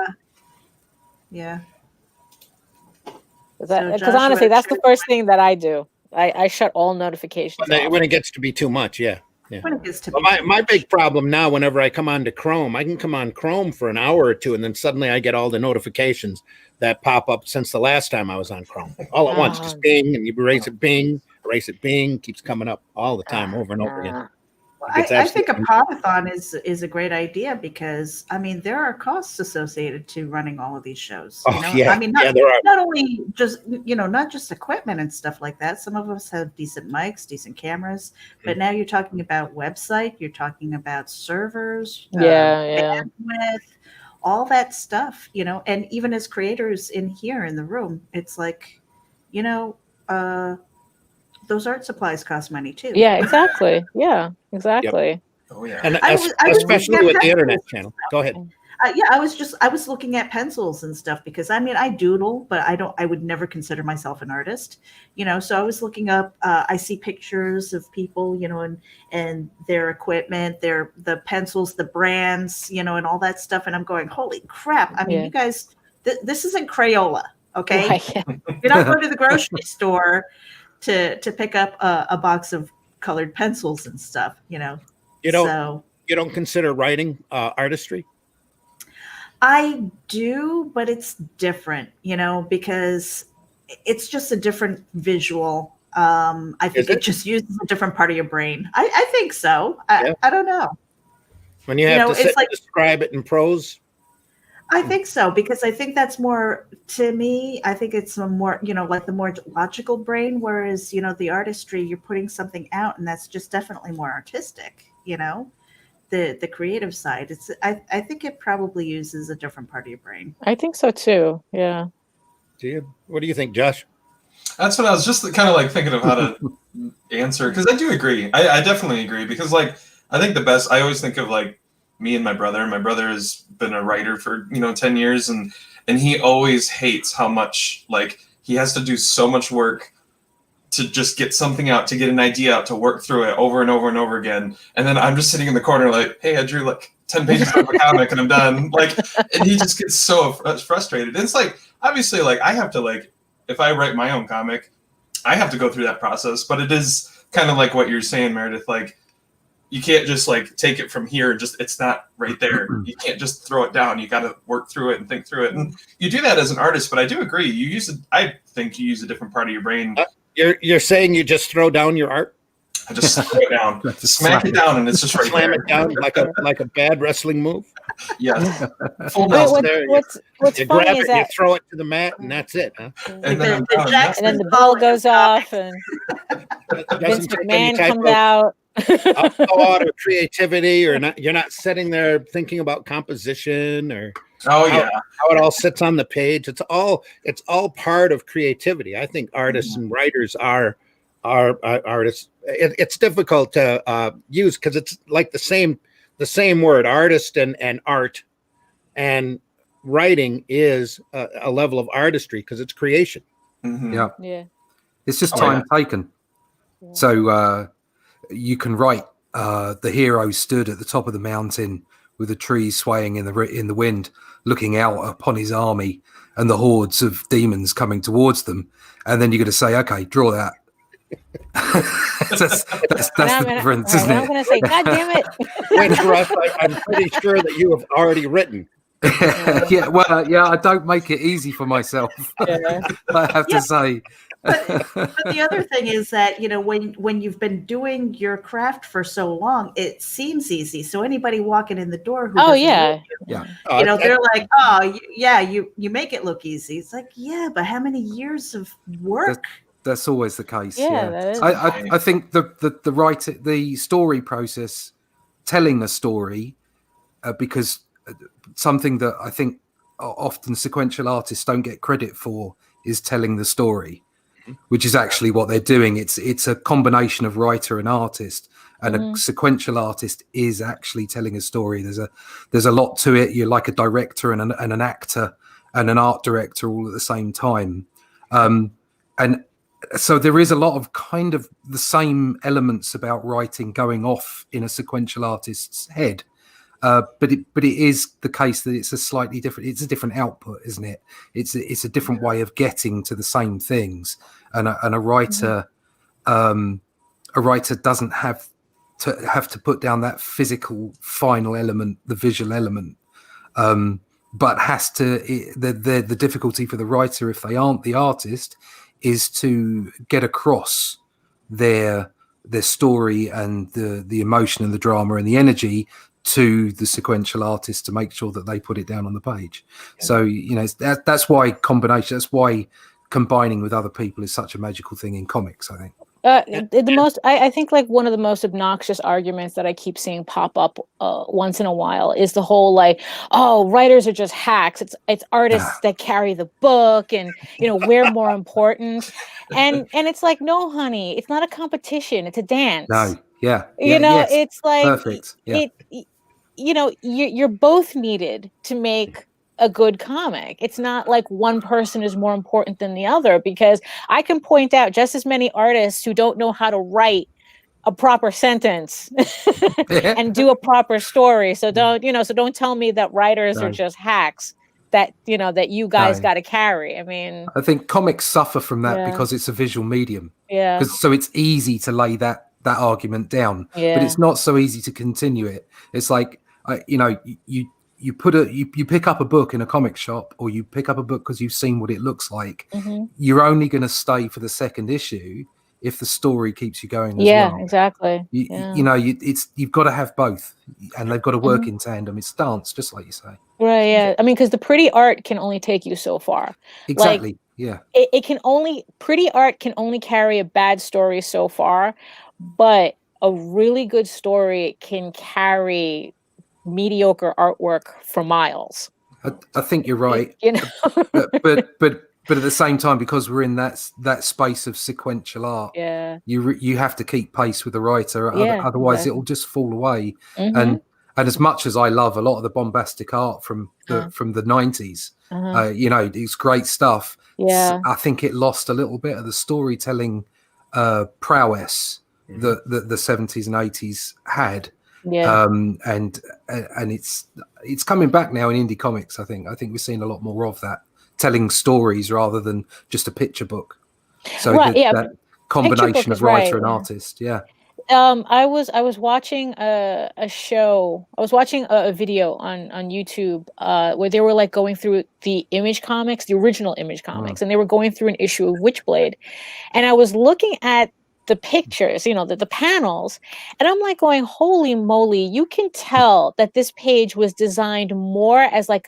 Yeah. Because Joshua, honestly, that's the should- first thing that I do. I shut all notifications off. when it gets to be too much, yeah. When it gets to Well, be my big problem now, whenever I come onto Chrome, I can come on Chrome for an hour or two, and then suddenly I get all the notifications that pop up since the last time I was on Chrome, all at once, just bing, and you erase it, bing, keeps coming up all the time, over and over again. I think a podathon is a great idea because I mean there are costs associated to running all of these shows. Oh, yeah. I mean Yeah, there are. not only just not just equipment and stuff like that. Some of us have decent mics, decent cameras, but now you're talking about website, you're talking about servers, bandwidth, all that stuff, and even as creators in here in the room, it's like, those art supplies cost money too. Yeah, exactly. Yeah, exactly. Yep. Oh yeah. And I was especially looking at with the internet pencils. channel. Go ahead. I was looking at pencils and stuff because I mean I doodle, but I would never consider myself an artist, so I was looking up, I see pictures of people, and their equipment, the pencils, the brands, and all that stuff. And I'm going, holy crap. I mean, you guys, this isn't Crayola. Okay. Right. You're not going to the grocery store to pick up a box of colored pencils and stuff, You don't consider writing artistry? I do, but it's different, because it's just a different visual. I think it just uses a different part of your brain. I think so. I don't know. When you have to sit and describe it in prose? I think so, because I think that's more, to me, I think it's a more, like the more logical brain, whereas, the artistry, you're putting something out and that's just definitely more artistic, the creative side. I think it probably uses a different part of your brain. I think so too. Yeah. What do you think, Josh? That's what I was just kind of like thinking of how to answer, because I do agree. I definitely agree, because I think the best, I always think of me and my brother. My brother has been a writer for 10 years, and he always hates how much he has to do so much work to just get something out, to get an idea out, to work through it over and over and over again. And then I'm just sitting in the corner hey, I drew 10 pages of a comic and I'm done. And he just gets so frustrated. And it's obviously I have to if I write my own comic, I have to go through that process, but it is kind of like what you're saying, Meredith, you can't just take it from here and it's not right there. You can't just throw it down. You got to work through it and think through it. And you do that as an artist, but I do agree. I think you use a different part of your brain. You're saying you just throw down your art? I just throw it down, smack it down, and it's just right Slam there. it down like a bad wrestling move? Yes. Full Wait, mouth. what's You funny grab is it, you that, throw it to the mat, and that's it, huh? And then I'm done. Jackson and then the bell goes off, and It Vince doesn't take any McMahon type comes of out. thought or creativity, or not. You're not sitting there thinking about composition or Oh yeah. how it all sits on the page. It's all part of creativity. I think artists and writers are artists. It's difficult to use because it's like the same word, artist and art, and writing is a level of artistry because it's creation. Mhm. Yeah. Yeah. It's just Oh, time taken. Yeah. So you can write the hero stood at the top of the mountain with the trees swaying in the wind, looking out upon his army and the hordes of demons coming towards them, and then you're going to say, okay, draw that. that's the difference, isn't it? I'm going to say, God damn it. Which, Russ, I'm pretty sure that you have already written. Yeah, I don't make it easy for myself. Yeah. I have to say. But the other thing is that, you know, when you've been doing your craft for so long, it seems easy. So anybody walking in the door who doesn't know you know, they're like, oh, yeah, you make it look easy. It's like, yeah, but how many years of work? That's always the case. Yeah, that is. I think the story process, telling a story, because something that I think often sequential artists don't get credit for is telling the story, which is actually what they're doing. It's a combination of writer and artist, and a sequential artist is actually telling a story. There's a lot to it. You're like a director and an actor and an art director all at the same time, and so there is a lot of kind of the same elements about writing going off in a sequential artist's head. But it is the case that it's a slightly different. It's a different output, isn't it? It's a different way of getting to the same things. And a writer, a writer doesn't have to put down that physical final element, the visual element, but has to. The difficulty for the writer, if they aren't the artist, is to get across their story and the emotion and the drama and the energy to the sequential artist to make sure that they put it down on the page. So, you know, that's why combining with other people is such a magical thing in comics, I think. I think like one of the most obnoxious arguments that I keep seeing pop up once in a while is the whole like, oh, writers are just hacks. It's artists that carry the book, and you know, we're more important. And it's like, no, honey, it's not a competition. It's a dance. No, yeah. You know, yes. it's like Perfect. Yeah. You know, you're both needed to make a good comic. It's not like one person is more important than the other, because I can point out just as many artists who don't know how to write a proper sentence and do a proper story. So don't tell me that writers are just hacks that, you know, that you guys got to carry. I mean, I think comics suffer from that because it's a visual medium. Yeah. So it's easy to lay that argument down, but it's not so easy to continue it. It's like, you pick up a book in a comic shop, or you pick up a book because you've seen what it looks like. You're only going to stay for the second issue if the story keeps you going as well. Exactly. You know, you've got to have both, and they've got to work in tandem. It's dance, just like you say. Right. Yeah. I mean, because the pretty art can only take you so far. Exactly. Like, yeah. Pretty art can only carry a bad story so far, but a really good story can carry mediocre artwork for miles. I think you're right. You know, but at the same time, because we're in that space of sequential art, you have to keep pace with the writer, otherwise it'll just fall away. And as much as I love a lot of the bombastic art from the 90s, you know, it's great stuff. Yeah, I think it lost a little bit of the storytelling prowess that the 70s and 80s had. Yeah. And it's coming back now in indie comics. I think we're seeing a lot more of that, telling stories rather than just a picture book. So that combination of writer and artist. Yeah. I was watching a show. I was watching a video on YouTube where they were like going through the Image comics, the original Image comics, and they were going through an issue of Witchblade, and I was looking at the pictures, you know, the panels, and I'm like going, holy moly, you can tell that this page was designed more as like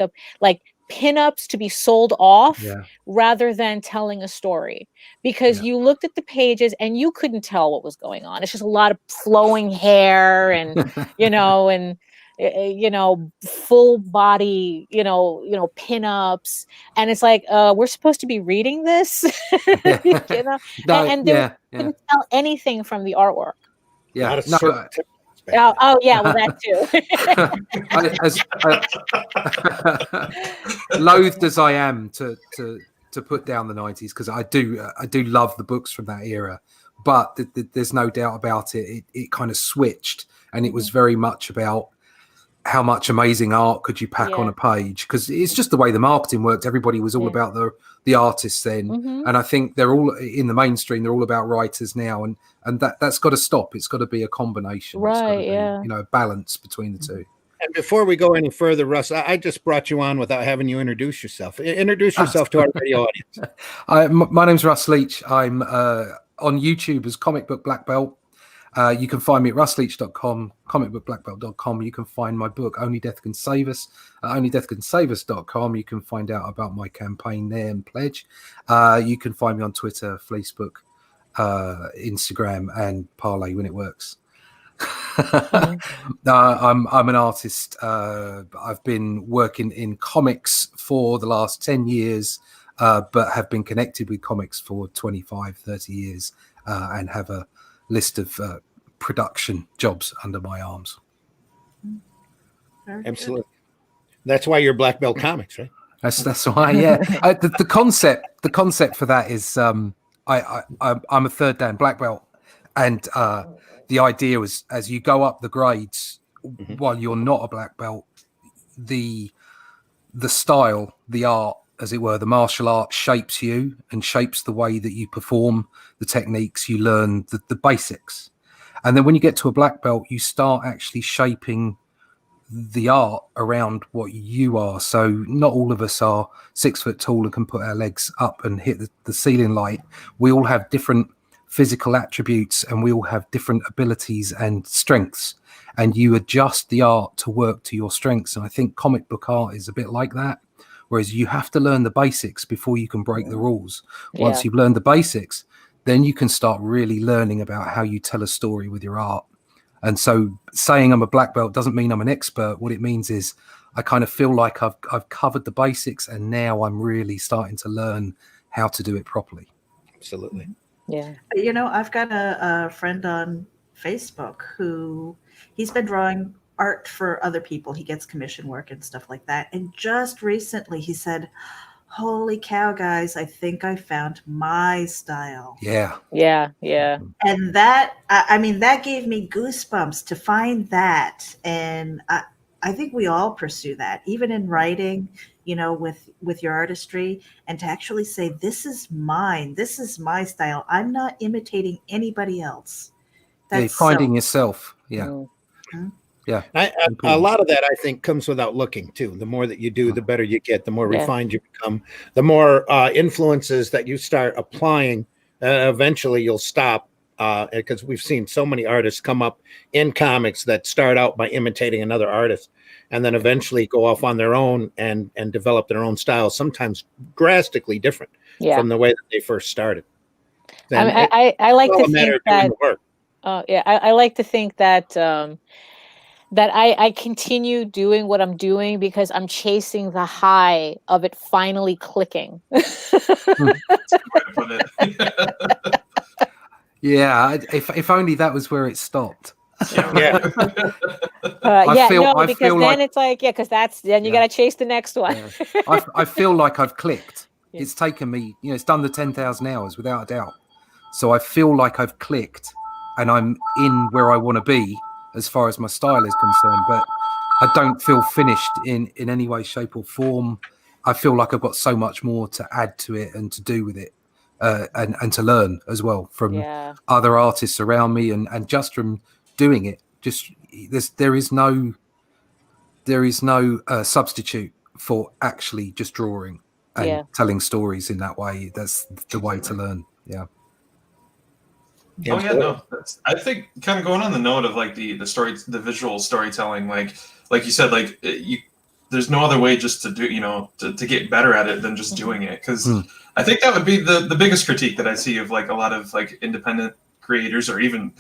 pinups to be sold off rather than telling a story, because you looked at the pages and you couldn't tell what was going on. It's just a lot of flowing hair and full body, pinups, and it's like, we're supposed to be reading this, you know, and they couldn't tell anything from the artwork. Yeah, well, that too. Loathed as I am to put down the 90s, because I do love the books from that era, but there's no doubt about it. It kind of switched, and it was very much about how much amazing art could you pack on a page, because it's just the way the marketing worked. Everybody was all about the artists then, and I think they're all in the mainstream. They're all about writers now, and that's got to stop. It's got to be a combination. It's got to be, a balance between the two. And before we go any further, Russ, I just brought you on without having you introduce yourself. Introduce yourself to our radio audience. My name's Russ Leach. I'm on YouTube as Comic Book Black Belt. You can find me at russleach.com, comicbookblackbelt.com. You can find my book, Only Death Can Save Us, at onlydeathcansavus.com. You can find out about my campaign there and pledge. You can find me on Twitter, Facebook, Instagram, and Parlay when it works. I'm an artist. I've been working in comics for the last 10 years, but have been connected with comics for 25, 30 years, and have a list of production jobs under my arms. Absolutely. That's why you're Black Belt Comics, right? That's why, yeah. The concept for that is I'm a third Dan black belt, and the idea was, as you go up the grades while you're not a black belt, the style, the art, as it were, the martial art shapes you and shapes the way that you perform, the techniques. You learn the basics, and then when you get to a black belt, you start actually shaping the art around what you are. So not all of us are 6 foot tall and can put our legs up and hit the ceiling light. We all have different physical attributes, and we all have different abilities and strengths, and you adjust the art to work to your strengths. And I think comic book art is a bit like that, whereas you have to learn the basics before you can break the rules. Once you've learned the basics, then you can start really learning about how you tell a story with your art. And so saying I'm a black belt doesn't mean I'm an expert. What it means is I kind of feel like I've covered the basics, and now I'm really starting to learn how to do it properly. Absolutely. Yeah. I've got a friend on Facebook who he's been drawing art for other people. He gets commission work and stuff like that. And just recently he said, holy cow, guys, I think I found my style. Yeah. And that, that gave me goosebumps to find that. And I think we all pursue that, even in writing, with your artistry, and to actually say, this is mine. This is my style. I'm not imitating anybody else. That's finding yourself. Yeah. Mm-hmm. Yeah. A lot of that, I think, comes without looking too. The more that you do, the better you get, the more refined you become, the more influences that you start applying. Eventually you'll stop, because we've seen so many artists come up in comics that start out by imitating another artist, and then eventually go off on their own and develop their own style, sometimes drastically different from the way that they first started. I like to think that. I like to think that that I continue doing what I'm doing because I'm chasing the high of it finally clicking. Yeah, if only that was where it stopped. Because then it's like, because then you got to chase the next one. I feel like I've clicked. It's taken me, it's done the 10,000 hours without a doubt. So I feel like I've clicked and I'm in where I want to be as far as my style is concerned, but I don't feel finished in any way, shape or form. I feel like I've got so much more to add to it and to do with it, and to learn as well from other artists around me, and just from doing it. Just there is no substitute for actually just drawing and telling stories in that way. That's the way to learn. Yeah. Oh yeah, no. I think kind of going on the note of like the visual storytelling, like you said, there's no other way just to do, to get better at it than just doing it. Because I think that would be the biggest critique that I see of like a lot of like independent creators, or even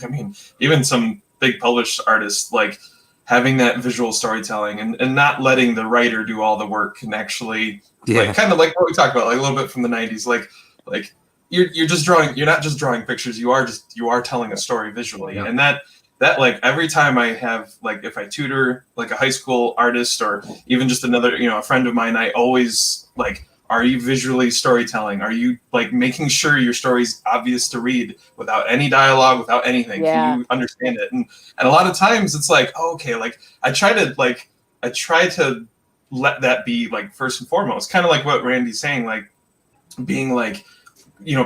some big published artists, like having that visual storytelling and not letting the writer do all the work, and actually like kind of like what we talked about, like a little bit from the 90s, like you're just drawing, you're not just drawing pictures, you are telling a story visually. And that like every time I have, like if I tutor like a high school artist or even just another, a friend of mine, I always like, are you visually storytelling? Are you like making sure your story's obvious to read without any dialogue, without anything? Can you understand it? And a lot of times it's like, oh, okay, like I try to like try to let that be like first and foremost, kind of like what Randy's saying, like being like,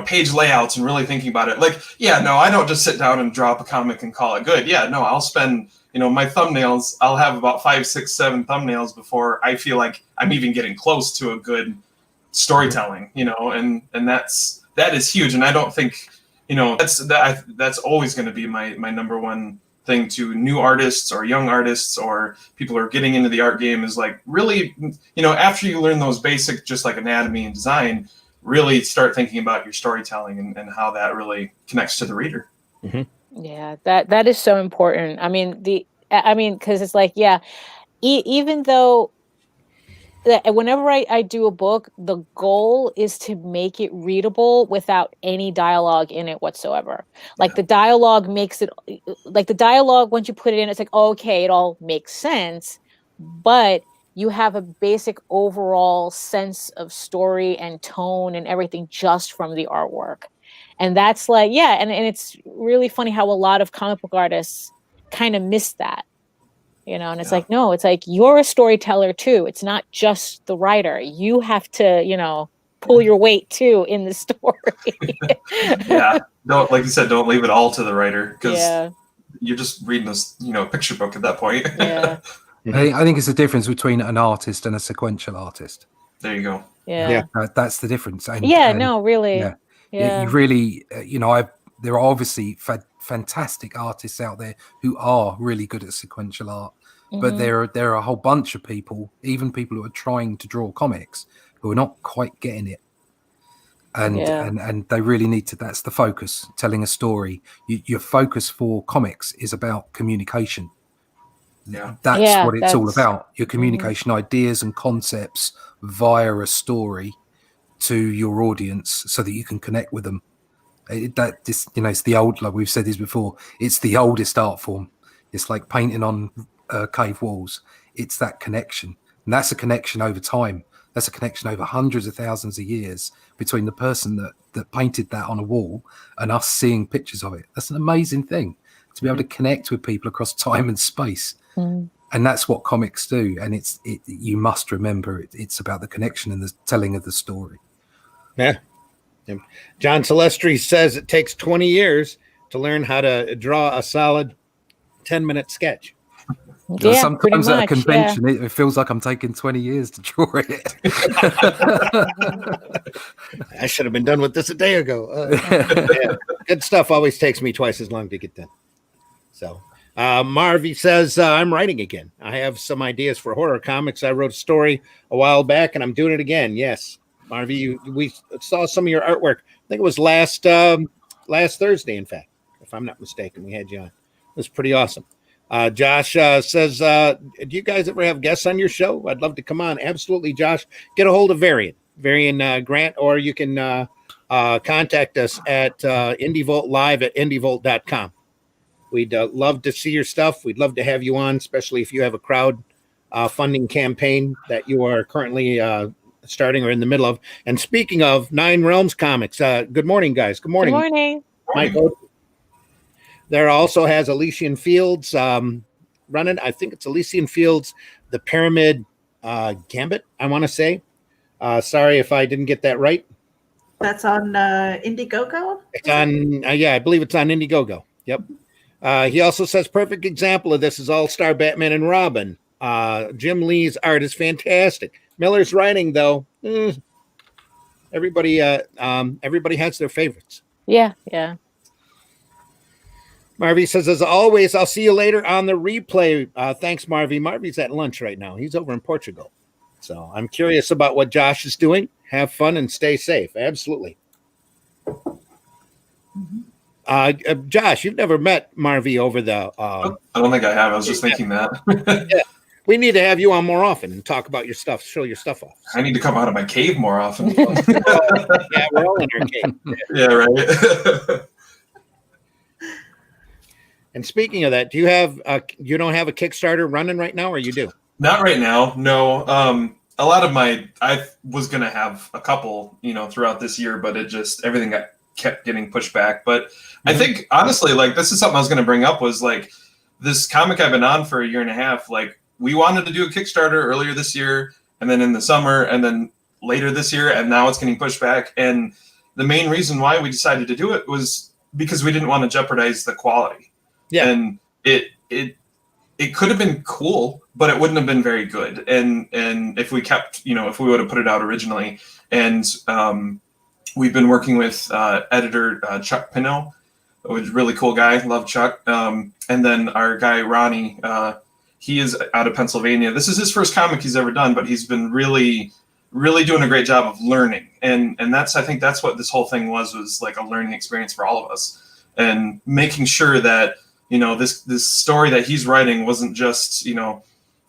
page layouts and really thinking about it. Like, yeah, no, I don't just sit down and draw up a comic and call it good. Yeah, no, I'll spend, my thumbnails, I'll have about 5, 6, 7 thumbnails before I feel like I'm even getting close to a good storytelling, and that is huge. And I don't think, that's always going to be my number one thing to new artists or young artists or people who are getting into the art game, is like really, after you learn those basic, just like anatomy and design, really start thinking about your storytelling and how that really connects to the reader. Mm-hmm. Yeah, that is so important. I mean, because it's like, yeah, even though whenever I do a book, the goal is to make it readable without any dialogue in it whatsoever. Like the dialogue makes it, like the dialogue, once you put it in, it's like, okay, it all makes sense, but you have a basic overall sense of story and tone and everything just from the artwork. And that's like, yeah, and it's really funny how a lot of comic book artists kind of miss that. And it's like, no, it's like you're a storyteller too. It's not just the writer. You have to, pull your weight too in the story. Yeah. Don't, like you said, don't leave it all to the writer, because you're just reading this, picture book at that point. Yeah. I think it's the difference between an artist and a sequential artist. There you go. Yeah. That's the difference. And, no, really. Yeah. You really, there are obviously fantastic artists out there who are really good at sequential art, but there are a whole bunch of people, even people who are trying to draw comics, who are not quite getting it. And they really need to, that's the focus, telling a story. Your focus for comics is about communication. That's what it's all about. Your communication, ideas and concepts via a story to your audience so that you can connect with them. It's the old, like we've said this before, it's the oldest art form. It's like painting on cave walls. It's that connection, and that's a connection over time. That's a connection over hundreds of thousands of years between the person that painted that on a wall and us seeing pictures of it. That's an amazing thing, to be able to connect with people across time and space. And that's what comics do. And you must remember it's about the connection and the telling of the story. Yeah. John Celestri says it takes 20 years to learn how to draw a solid 10-minute sketch. Yeah, sometimes at a convention, it feels like I'm taking 20 years to draw it. I should have been done with this a day ago. Good stuff always takes me twice as long to get done. So Marvy says, I'm writing again. I have some ideas for horror comics. I wrote a story a while back and I'm doing it again. Yes, Marvy, we saw some of your artwork. I think it was last Thursday, in fact, if I'm not mistaken. We had you on. It was pretty awesome. Josh says, do you guys ever have guests on your show? I'd love to come on. Absolutely, Josh. Get a hold of Varian Grant, or you can contact us at IndieVolt live at indievolt.com. We'd love to see your stuff. We'd love to have you on, especially if you have a crowd funding campaign that you are currently starting or in the middle of. And speaking of Nine Realms Comics, good morning, guys. Good morning. Good morning. Michael. There also has Elysian Fields running. I think it's Elysian Fields, the Pyramid Gambit, I want to say. Sorry if I didn't get that right. That's on Indiegogo? It's on, I believe it's on Indiegogo. Yep. He also says, perfect example of this is All-Star Batman and Robin. Jim Lee's art is fantastic. Miller's writing, though, everybody has their favorites. Yeah. Marvy says, as always, I'll see you later on the replay. Thanks, Marvy. Marvy's at lunch right now. He's over in Portugal. So I'm curious about what Josh is doing. Have fun and stay safe. Absolutely. Josh, you've never met Marvy over the... I don't think I have. I was just thinking that. Yeah. We need to have you on more often and talk about your stuff, show your stuff off. I need to come out of my cave more often. Yeah, we're all in our cave. Yeah, right. And speaking of that, do you have you don't have a Kickstarter running right now, or you do? Not right now, no. A lot of I was gonna have a couple, throughout this year, but everything kept getting pushed back. But I think honestly, like, this is something I was gonna bring up, was like this comic I've been on for a year and a half. Like, we wanted to do a Kickstarter earlier this year, and then in the summer, and then later this year, and now it's getting pushed back. And the main reason why we decided to do it was because we didn't want to jeopardize the quality. Yeah. And it could have been cool, but it wouldn't have been very good. And if we kept, if we would have put it out originally. And we've been working with editor Chuck Pino, who is a really cool guy. Love Chuck. And then our guy Ronnie, he is out of Pennsylvania. This is his first comic he's ever done, but he's been really doing a great job of learning. And I think that's what this whole thing was like a learning experience for all of us, and making sure that, this story that he's writing wasn't just,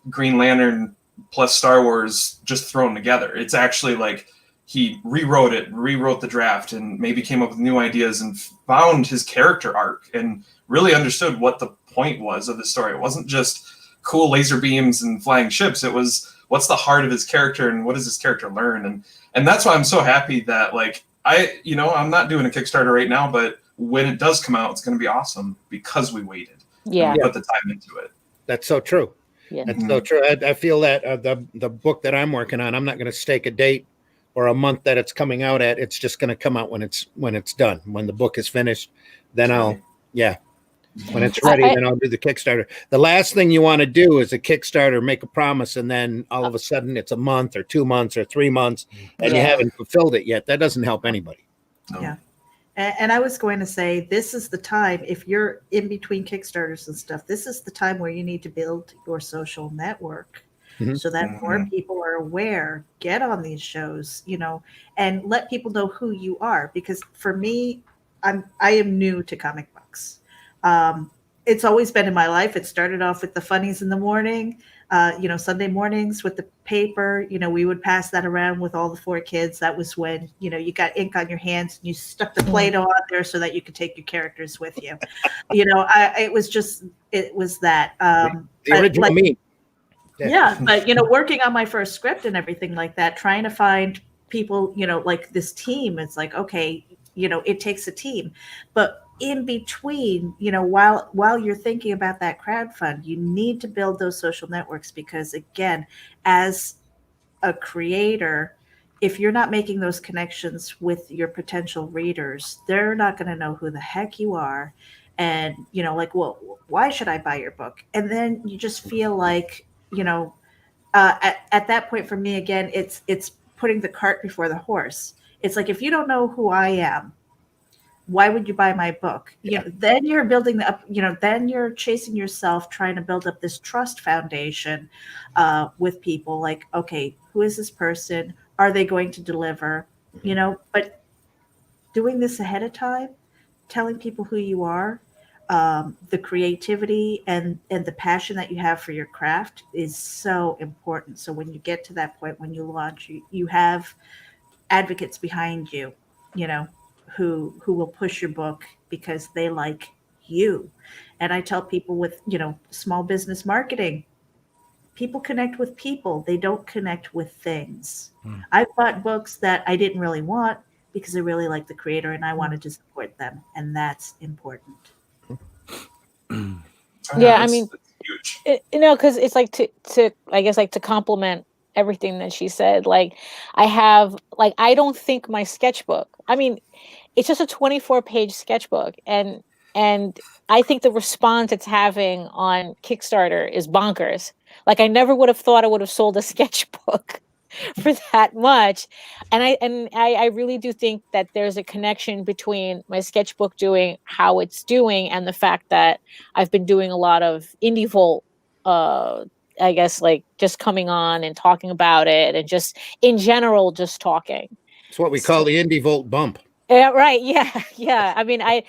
Green Lantern plus Star Wars just thrown together. It's actually like he rewrote the draft, and maybe came up with new ideas and found his character arc and really understood what the point was of the story. It wasn't just cool laser beams and flying ships. It was, what's the heart of his character and what does his character learn? And that's why I'm so happy that, like, I'm not doing a Kickstarter right now, but when it does come out, it's going to be awesome because we waited. Yeah. And we put the time into it. That's so true. Yeah. That's so true. I feel that the book that I'm working on, I'm not going to stake a date or a month that it's coming out at. It's just going to come out when it's done. When the book is finished, then when it's ready, then I'll do the Kickstarter. The last thing you want to do is a Kickstarter, make a promise, and then all of a sudden it's a month or 2 months or 3 months, and you haven't fulfilled it yet. That doesn't help anybody. No. Yeah. And I was going to say, this is the time, if you're in between Kickstarters and stuff, this is the time where you need to build your social network so that more people are aware, get on these shows, and let people know who you are. Because for me, I am new to comic books. It's always been in my life. It started off with the funnies in the morning, Sunday mornings with the paper. We would pass that around with all the 4 kids. That was when, you got ink on your hands and you stuck the Play-Doh on there so that you could take your characters with you. It was that. The original me. Yeah, but, working on my first script and everything like that, trying to find people, like this team, it's like, okay, it takes a team. But in between, while you're thinking about that crowdfund, you need to build those social networks, because again, as a creator, if you're not making those connections with your potential readers, they're not going to know who the heck you are. And, well, why should I buy your book? And then you just feel like, at that point for me, again, it's putting the cart before the horse. It's like, if you don't know who I am, why would you buy my book? Then you're building up, then you're chasing yourself, trying to build up this trust foundation with people. Like, okay, who is this person? Are they going to deliver? But doing this ahead of time, telling people who you are, the creativity and the passion that you have for your craft is so important. So when you get to that point, when you launch, you have advocates behind you, who will push your book because they like you. And I tell people with, small business marketing, people connect with people. They don't connect with things. I've bought books that I didn't really want because I really like the creator and I wanted to support them. And that's important. Yeah, I mean, huge. because it's like to I guess, like, to complement everything that she said, like, I don't think my sketchbook, I mean, it's just a 24-page sketchbook, and I think the response it's having on Kickstarter is bonkers. Like, I never would have thought I would have sold a sketchbook for that much. And I really do think that there's a connection between my sketchbook doing how it's doing and the fact that I've been doing a lot of Indie Vault, I guess, like, just coming on and talking about it, and just in general, just talking. It's what we call the Indie Vault bump. Yeah, right. Yeah. I mean, I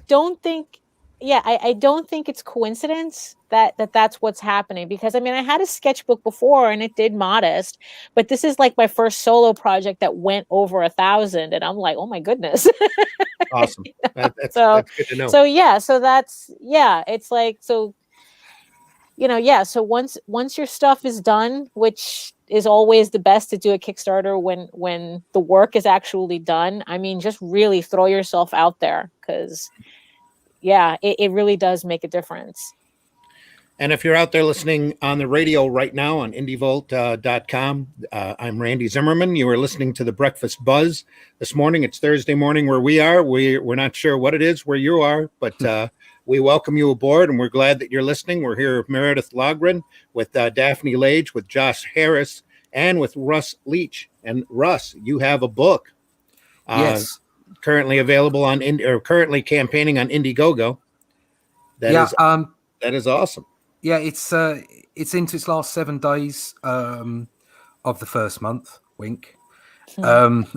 don't think, I don't think it's coincidence that's what's happening, because I mean, I had a sketchbook before and it did modest, but this is like my first solo project that went over 1,000, and I'm like, oh my goodness. Awesome. That's good to know. So that's, it's like, so, so once your stuff is done, which is always the best to do a Kickstarter when the work is actually done. I mean, just really throw yourself out there, because it really does make a difference. And if you're out there listening on the radio right now on indievolt.com, I'm Randy Zimmerman. You are listening to the Breakfast Buzz this morning. It's Thursday morning where we are. We're not sure what it is where you are, but we welcome you aboard, and we're glad that you're listening. We're here with Meredith Logren, with Daphne Lage, with Josh Harris, and with Russ Leach. And Russ, you have a book. Yes. Currently available on currently campaigning on Indiegogo. That is awesome. Yeah, it's into its last 7 days of the first month. Wink. But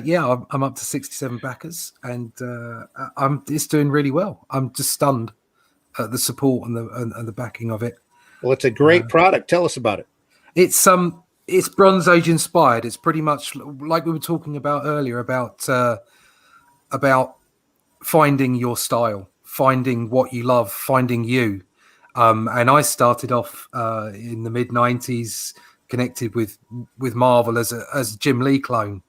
yeah, I'm up to 67 backers, and it's doing really well. I'm just stunned at the support and the backing of it. Well, it's a great product. Tell us about it. It's Bronze Age inspired. It's pretty much like we were talking about earlier about finding your style, finding what you love, finding you. And I started off in the mid-90s, connected with Marvel as a Jim Lee clone.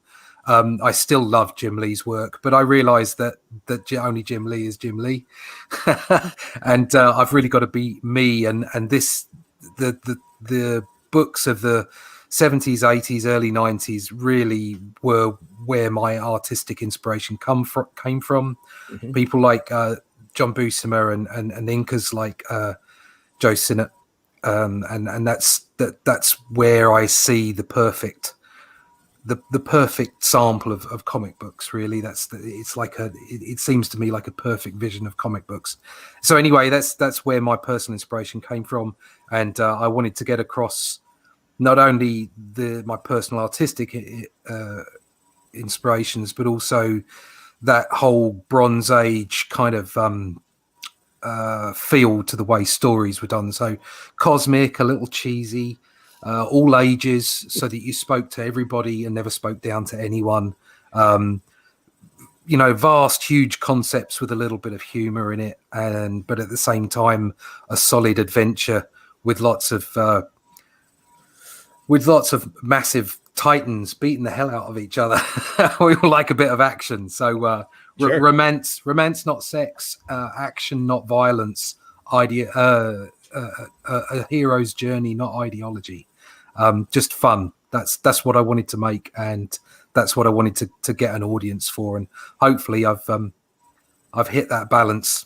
I still love Jim Lee's work, but I realized that only Jim Lee is Jim Lee. And I've really got to be me. And this, the books of the 70s, 80s, early 90s really were where my artistic inspiration came from. Mm-hmm. People like John Buscema and inkers like Joe Sinnott, and that's where I see the perfect sample of comic books. Really, it seems to me like a perfect vision of comic books. So anyway, that's where my personal inspiration came from, and I wanted to get across not only my personal artistic inspirations, but also that whole Bronze Age kind of feel to the way stories were done. So cosmic, a little cheesy, all ages, so that you spoke to everybody and never spoke down to anyone. Vast, huge concepts with a little bit of humor in it, but at the same time, a solid adventure with lots of massive titans beating the hell out of each other. We all like a bit of action. So sure. romance, not sex, action, not violence, a hero's journey, not ideology. Just fun. That's what I wanted to make, and that's what I wanted to get an audience for. And hopefully I've hit that balance.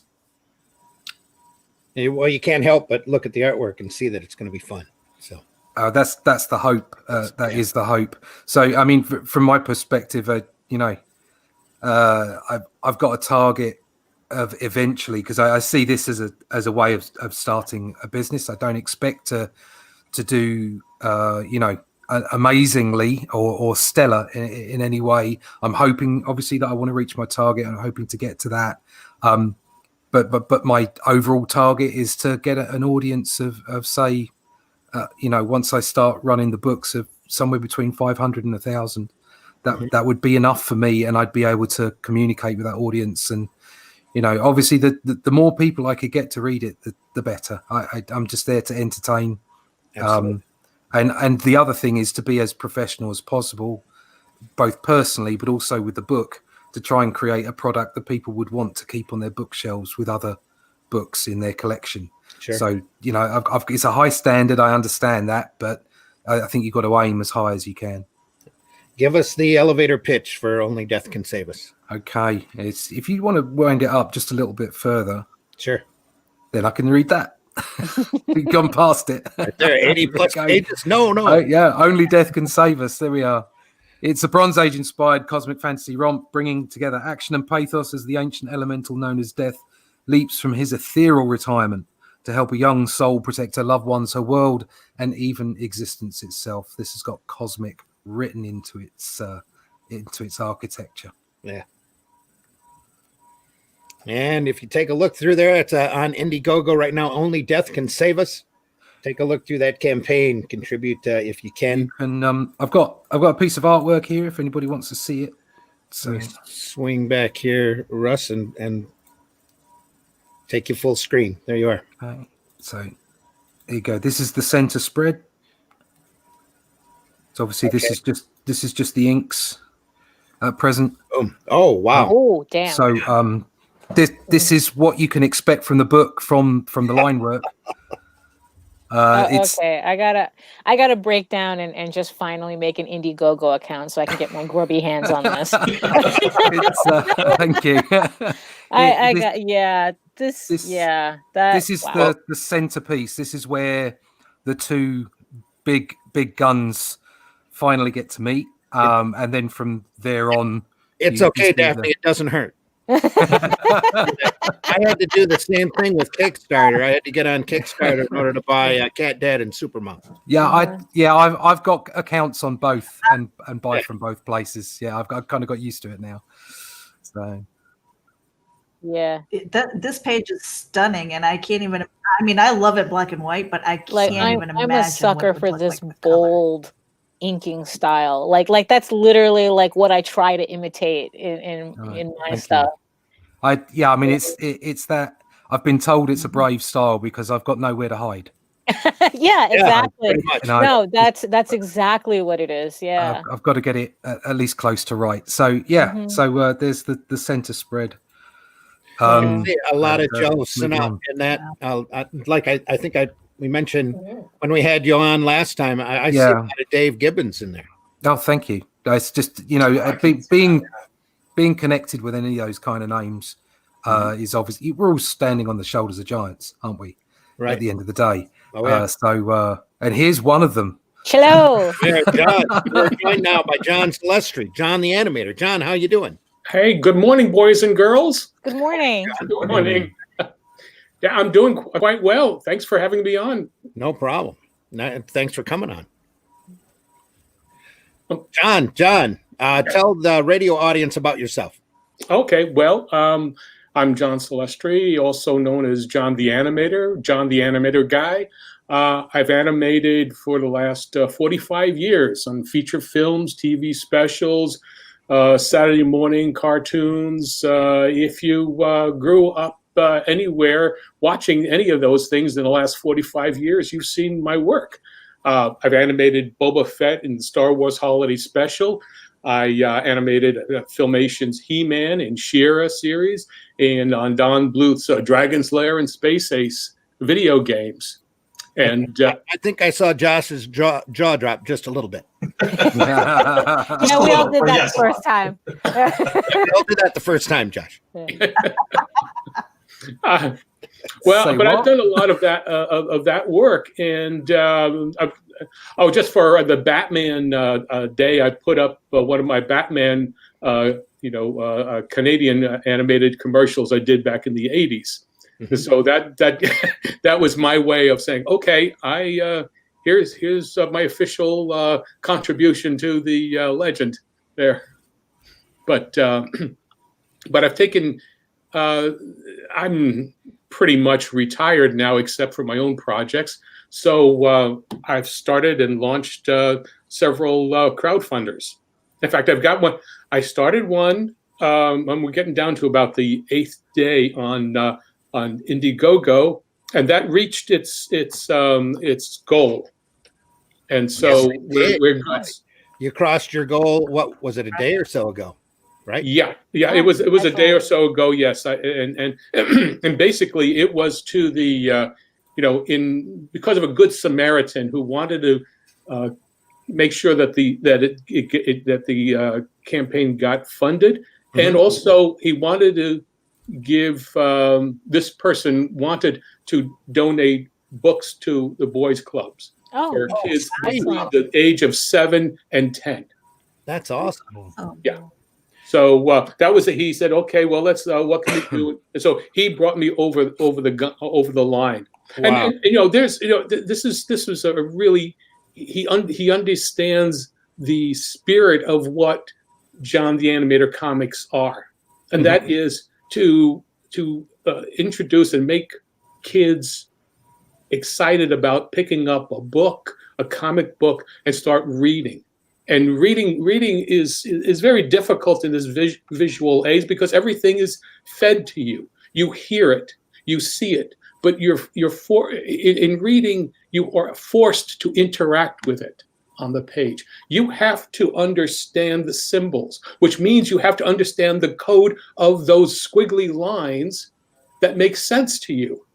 Well, you can't help but look at the artwork and see that it's going to be fun. So that's the hope. That is the hope. So I mean, from my perspective, I've got a target of eventually, because I see this as a way of starting a business. I don't expect to do amazingly or stellar in any way. I'm hoping, obviously, that I want to reach my target. I'm hoping to get to that. But my overall target is to get an audience of say, once I start running the books, of somewhere between 500 and 1,000. That would be enough for me, and I'd be able to communicate with that audience. And obviously, the more people I could get to read it, the better. I'm just there to entertain. And the other thing is to be as professional as possible, both personally but also with the book, to try and create a product that people would want to keep on their bookshelves with other books in their collection. Sure. So it's a high standard. I understand that, but I think you've got to aim as high as you can. Give us the elevator pitch for Only Death Can Save Us. Okay, if you want to wind it up just a little bit further, sure, then I can read that. We've gone past it. Right there, 80 plus pages. No. Yeah, Only Death Can Save Us. There we are. It's a Bronze Age inspired cosmic fantasy romp, bringing together action and pathos as the ancient elemental known as Death leaps from his ethereal retirement to help a young soul protect her loved ones, her world, and even existence itself. This has got cosmic written into its architecture. Yeah. And if you take a look through there, it's on Indiegogo right now. Only Death Can Save Us. Take a look through that campaign. Contribute if you can. And I've got a piece of artwork here if anybody wants to see it. So swing back here, Russ, and take you full screen. There you are. Okay. So there you go. This is the center spread. So obviously this is just the inks at present. Oh wow. Oh damn. So this is what you can expect from the book, from the line work. It's Okay, I gotta break down and just finally make an Indiegogo account so I can get my grubby hands on this. thank you. I This- got that This is wow. the centerpiece. This is where the two big guns finally get to meet, and then from there on, It's you okay, see the- Daphne. It doesn't hurt. I had to do the same thing with Kickstarter. I had to get on Kickstarter in order to buy Cat Dad and Supermom. Yeah, I've got accounts on both and buy from both places. Yeah, I've kind of got used to it now. So Yeah, This page is stunning, and I can't even. I mean, I love it black and white, but I can't like even imagine. I'm a sucker what it for would this look like with color. bold inking style. Like that's literally like what I try to imitate in my thank you. stuff. I mean it's that I've been told it's a brave style because I've got nowhere to hide. Yeah, exactly. pretty much. And I- No, that's exactly what it is. Yeah. I've got to get it at least close to right. So yeah, Mhm. so there's the center spread. Yeah. See a lot of Joe moving Sinnott on. in that. I think we mentioned when we had you on last time. I see a Yeah. lot of Dave Gibbons in there. Oh, thank you. It's just being connected with any of those kind of names is obviously we're all standing on the shoulders of giants, aren't we? Right. At the end of the day. Oh, yeah. And here's one of them. Hello. Yeah, John. We're joined now by John Celestri, John the animator. John, how you doing? Hey, good morning, boys and girls. Good morning. Good morning. Yeah, I'm doing quite well. Thanks for having me on. No problem. Thanks for coming on. John, tell the radio audience about yourself. Okay, well, I'm John Celestri, also known as John the Animator, John the Animator Guy. I've animated for the last 45 years on feature films, TV specials, Saturday morning cartoons. If you grew up anywhere watching any of those things in the last 45 years, you've seen my work. I've animated Boba Fett in the Star Wars Holiday Special. I animated Filmation's He-Man and She-Ra series, and on Don Bluth's Dragon's Lair and Space Ace video games. And I think I saw Josh's jaw drop just a little bit. Yeah, we all did that Yes. the first time. I'll do that the first time, Josh. well, Say but what? I've done a lot of that work, and just for the Batman day, I put up one of my Batman, Canadian animated commercials I did back in the '80s. Mhm. So that was my way of saying, okay, here's my official contribution to the legend there. But I've taken. I'm pretty much retired now, except for my own projects. So I've started and launched several crowdfunders. In fact, I've got one. I started one. And we're getting down to about the 8th day on Indiegogo, and that reached its goal. And so Yes, it we're did. good. You crossed your goal. What was it, a day or so ago? Right? Yeah. Oh, It was a that's day or right. so ago. Yes, and basically it was to the because of a good Samaritan who wanted to make sure that the campaign got funded, and also he wanted to give this person wanted to donate books to the boys' clubs Oh, for kids excellent. between the age of 7 and 10. That's awesome. Oh, Yeah. So that was it. He said, "Okay, well, let's. What can we do?" And so he brought me over the line. Wow. And there's this was a really he understands the spirit of what John the Animator comics are, and that is to introduce and make kids excited about picking up a book, a comic book, and start reading. And reading is very difficult in this visual age because everything is fed to you. You hear it, you see it, but in reading you are forced to interact with it. on the page. You have to understand the symbols, which means you have to understand the code of those squiggly lines that make sense to you.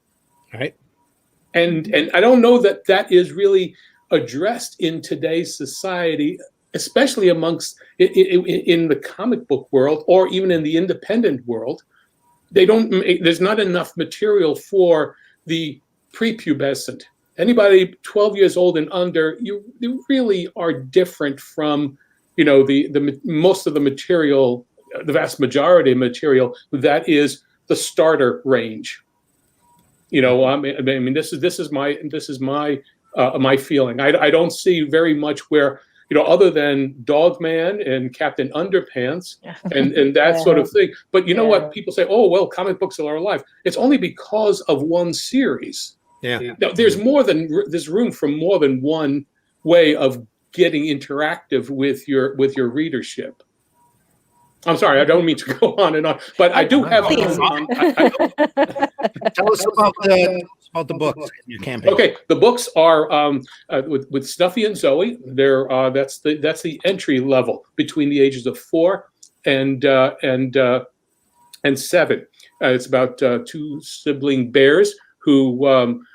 Right. And I don't know that that is really addressed in today's society, especially amongst in the comic book world or even in the independent world. There's not enough material for the prepubescent. Anybody 12 years old and under, you really are different from, the most of the material, the vast majority of material that is the starter range. I mean, this is my my feeling. I don't see very much where, other than Dogman and Captain Underpants and that sort of thing. But you know what? People say, oh, well, comic books are alive. It's only because of one series. Yeah. Now, there's room for more than one way of getting interactive with your readership. I'm sorry, I don't mean to go on and on, but I do have. Tell us about the books in your campaign. Okay, the books are with Snuffy and Zoe. That's the entry level between the ages of 4 and 7. It's about two sibling bears who when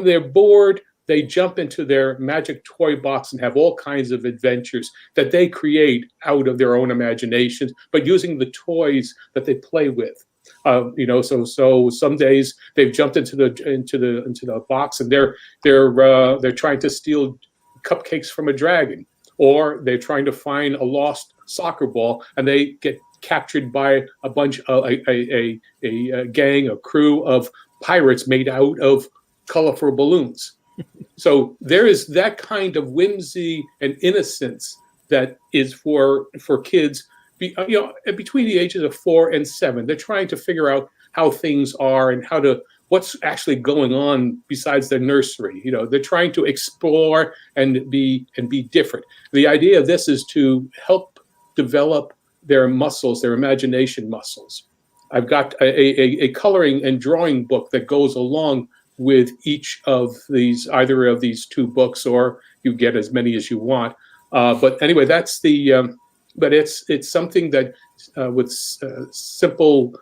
they're bored, they jump into their magic toy box and have all kinds of adventures that they create out of their own imaginations, but using the toys that they play with. So some days they've jumped into the box and they're trying to steal cupcakes from a dragon, or they're trying to find a lost soccer ball and they get captured by a bunch of a crew of pirates made out of colorful balloons. So there is that kind of whimsy and innocence that is for kids, between the ages of 4 and 7. They're trying to figure out how things are and what's actually going on besides their nursery. They're trying to explore and be different. The idea of this is to help develop their muscles, their imagination muscles. I've got a coloring and drawing book that goes along with each of either of these two books, or you get as many as you want. But anyway, that's but it's something that with simple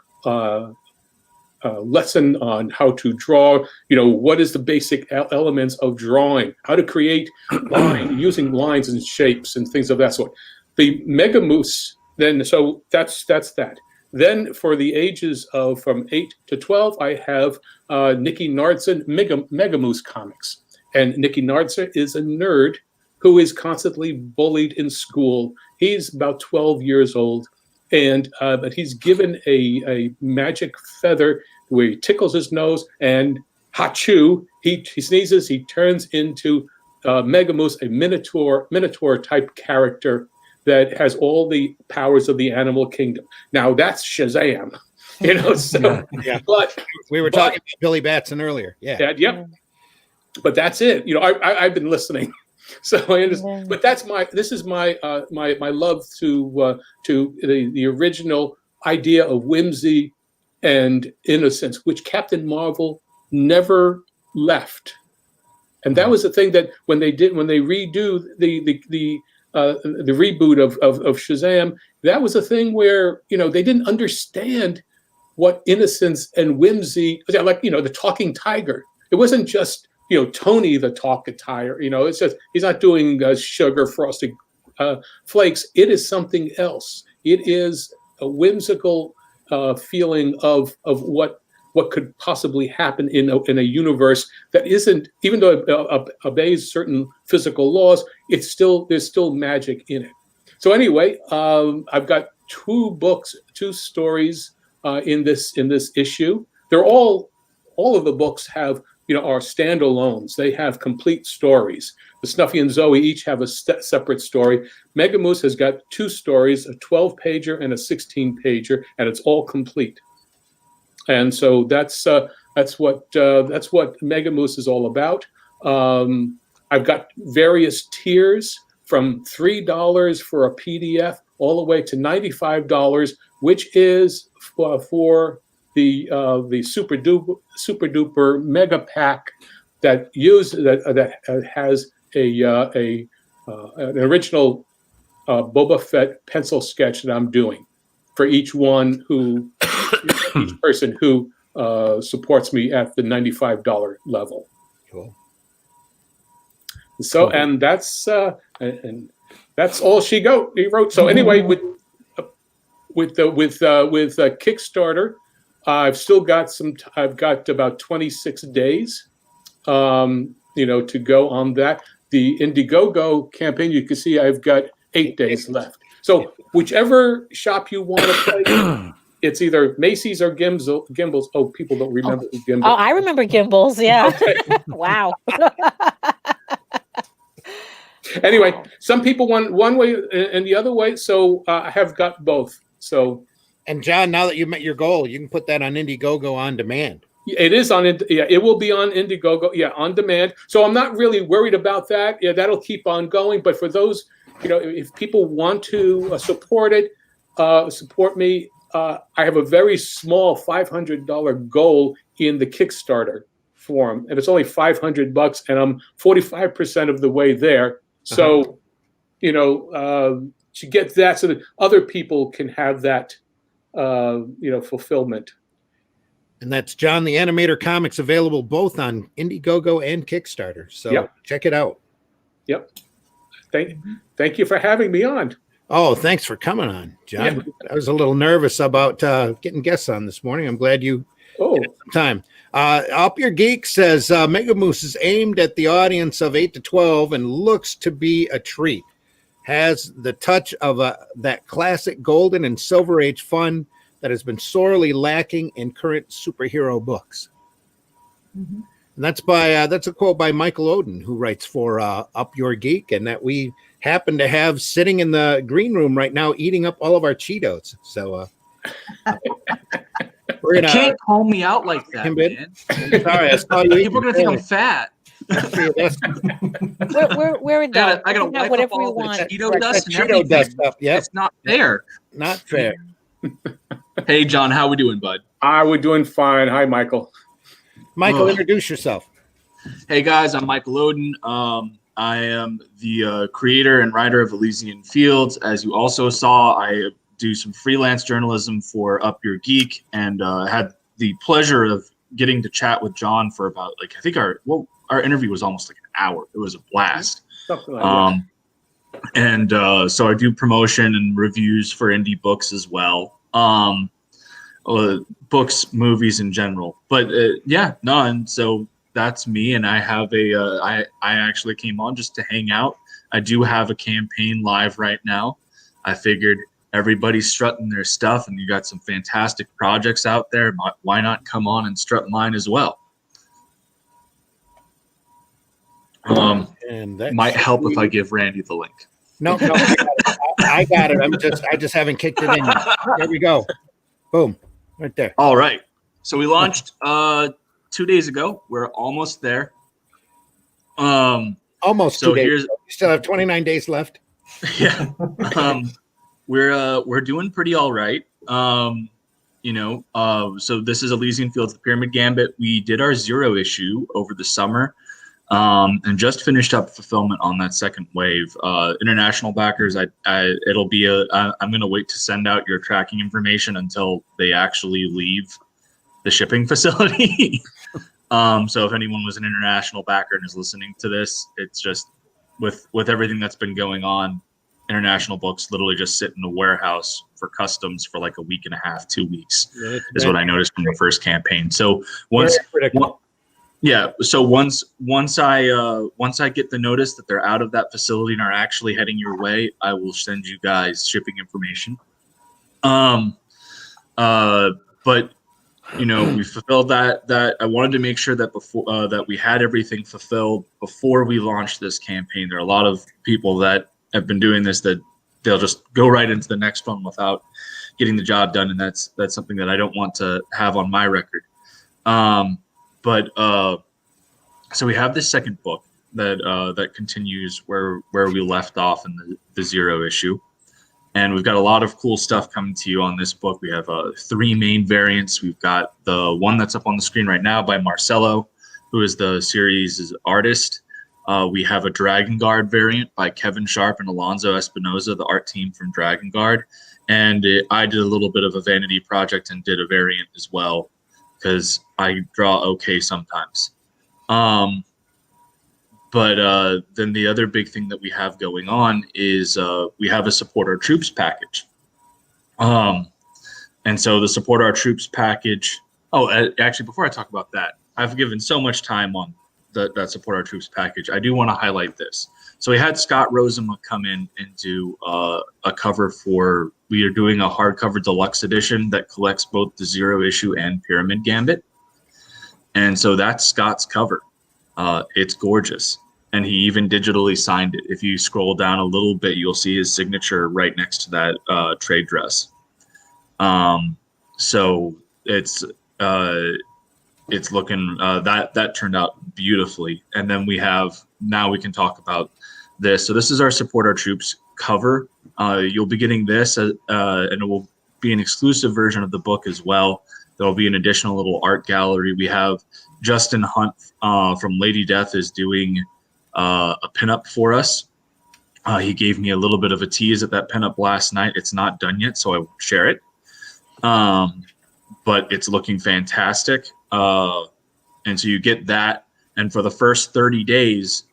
lesson on how to draw, what is the basic elements of drawing, how to create using lines and shapes and things of that sort. The Mega Moose, then, so that's that. Then for the ages of from 8 to 12, I have Nicky Nardson Mega Moose comics. And Nicky Nardson is a nerd who is constantly bullied in school. He's about 12 years old, but he's given a magic feather where he tickles his nose and hachoo, he sneezes, he turns into Mega Moose, a Minotaur type character that has all the powers of the animal kingdom. Now that's Shazam, So, yeah. But we were talking about Billy Batson earlier. Yeah. Yep. But that's it. I've been listening, so I understand. But this is my love to the original idea of whimsy and innocence, which Captain Marvel never left. And that was the thing that when they redo the reboot of Shazam, that was a thing where they didn't understand what innocence and whimsy, like the talking tiger. It wasn't just Tony the talking tiger. It's just he's not doing sugar frosted flakes. It is something else. It is a whimsical feeling of what could possibly happen in a universe that isn't, even though it obeys certain physical laws, there's still magic in it. So anyway, I've got two stories in this issue. They're all of the books have are standalones. They have complete stories. The Snuffy and Zoe each have a separate story. Mega Moose has got 2 stories, a 12-pager and a 16-pager, and it's all complete. And so that's what Mega Moose is all about. I've got various tiers from $3 for a PDF all the way to $95, which is for the super duper mega pack that has an original Boba Fett pencil sketch that I'm doing for each person who supports me at the $95 level. Cool. So, and that's all he wrote. So anyway, with Kickstarter, I've got about 26 days, to go on that. The Indiegogo campaign, you can see I've got 8 days left. So whichever shop you want to play, it's either Macy's or Gimbals. Oh, people don't remember Gimbals. Oh, I remember Gimbals. Yeah. Okay. Wow. Anyway, some people want one way and the other way, so I have got both. So, and John, now that you met your goal, you can put that on Indiegogo on demand. It is on. Yeah, it will be on Indiegogo. Yeah, on demand. So I'm not really worried about that. Yeah, that'll keep on going. But for those, if people want to support me, I have a very small $500 goal in the Kickstarter form, and it's only $500, and I'm 45% of the way there. So, to get that so that other people can have that, fulfillment. And that's John the Animator Comics, available both on Indiegogo and Kickstarter. So Check it out. Yep. Thank you for having me on. Oh, thanks for coming on, John. Yeah. I was a little nervous about getting guests on this morning. I'm glad you had some time. Up Your Geek says Mega Moose is aimed at the audience of 8 to 12 and looks to be a treat. Has the touch of that classic golden and silver age fun that has been sorely lacking in current superhero books. Mm-hmm. And that's a quote by Michael Oden, who writes for Up Your Geek, and that we happen to have sitting in the green room right now eating up all of our Cheetos. So you can't call me out like that, man. Sorry, I saw you. People are gonna think I'm fat. We're done. I gotta wipe whatever up all we want. the Cheeto dust and Cheeto everything. dust up. Yep. It's not fair. Not fair. Hey, John, how we doing, bud? We're doing fine. Hi, Michael. Michael, introduce yourself. Hey, guys, I'm Michael Oden. I am the creator and writer of Elysian Fields. As you also saw, I do some freelance journalism for Up Your Geek, and had the pleasure of getting to chat with John for about, I think our interview was almost like an hour. It was a blast. Something like that. And so I do promotion and reviews for indie books as well. Books, movies in general. But and so that's me. And I have I actually came on just to hang out. I do have a campaign live right now. I figured everybody's strutting their stuff, and you got some fantastic projects out there. Why not come on and strut mine as well? And that might help if I give Randy the link. No, I got it. I just haven't kicked it in yet. There we go. Boom, right there. All right. So we launched 2 days ago. We're almost there. Almost 2 days. You still have 29 days left. Yeah. We're doing pretty all right. So this is Elysian Fields, the Pyramid Gambit. We did our 0 issue over the summer. And just finished up fulfillment on that second wave. International backers, I'm going to wait to send out your tracking information until they actually leave the shipping facility. So if anyone was an international backer and is listening to this, it's just with everything that's been going on, international books literally just sit in a warehouse for customs for like a week and a half, 2 weeks is what I noticed from the first campaign. So once I get the notice that they're out of that facility and are actually heading your way, I will send you guys shipping information. But we fulfilled that. I wanted to make sure that before that we had everything fulfilled before we launched this campaign. There are a lot of people that have been doing this that they'll just go right into the next one without getting the job done, and that's something that I don't want to have on my record. So we have this second book that continues where we left off in the 0 issue. And we've got a lot of cool stuff coming to you on this book. We have 3 main variants. We've got the one that's up on the screen right now by Marcelo, who is the series' artist. We have a Dragon Guard variant by Kevin Sharp and Alonzo Espinoza, the art team from Dragon Guard. And I did a little bit of a vanity project and did a variant as well, because I draw okay sometimes. But then the other big thing that we have going on is we have a Support Our Troops package. And so the Support Our Troops package, actually, before I talk about that, I've given so much time on that Support Our Troops package. I do want to highlight this. So we had Scott Rosema come in and do a cover for, we are doing a hardcover deluxe edition that collects both the Zero issue and Pyramid Gambit. And so that's Scott's cover. It's gorgeous. And he even digitally signed it. If you scroll down a little bit, you'll see his signature right next to that trade dress. So it's looking, that turned out beautifully. And then now we can talk about this. So this is our Support Our Troops cover. You'll be getting this, and it will be an exclusive version of the book as well. There'll be an additional little art gallery. We have Justin Hunt from Lady Death is doing a pinup for us. He gave me a little bit of a tease at that pinup last night. It's not done yet, so I won't share it. But it's looking fantastic. And so you get that. And for the first 30 days,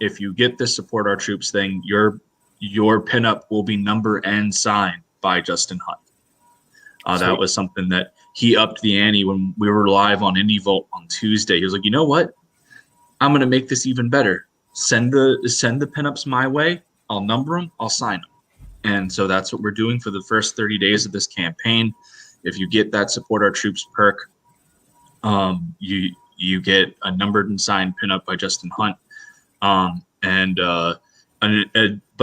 if you get this Support Our Troops thing, your pinup will be number and signed by Justin Hunt. That was something that he upped the ante when we were live on Indie Vault on Tuesday. He was like, you know what? I'm going to make this even better. Send the pinups my way. I'll number them. I'll sign them. And so that's what we're doing for the first 30 days of this campaign. If you get that Support Our Troops perk, you get a numbered and signed pinup by Justin Hunt. But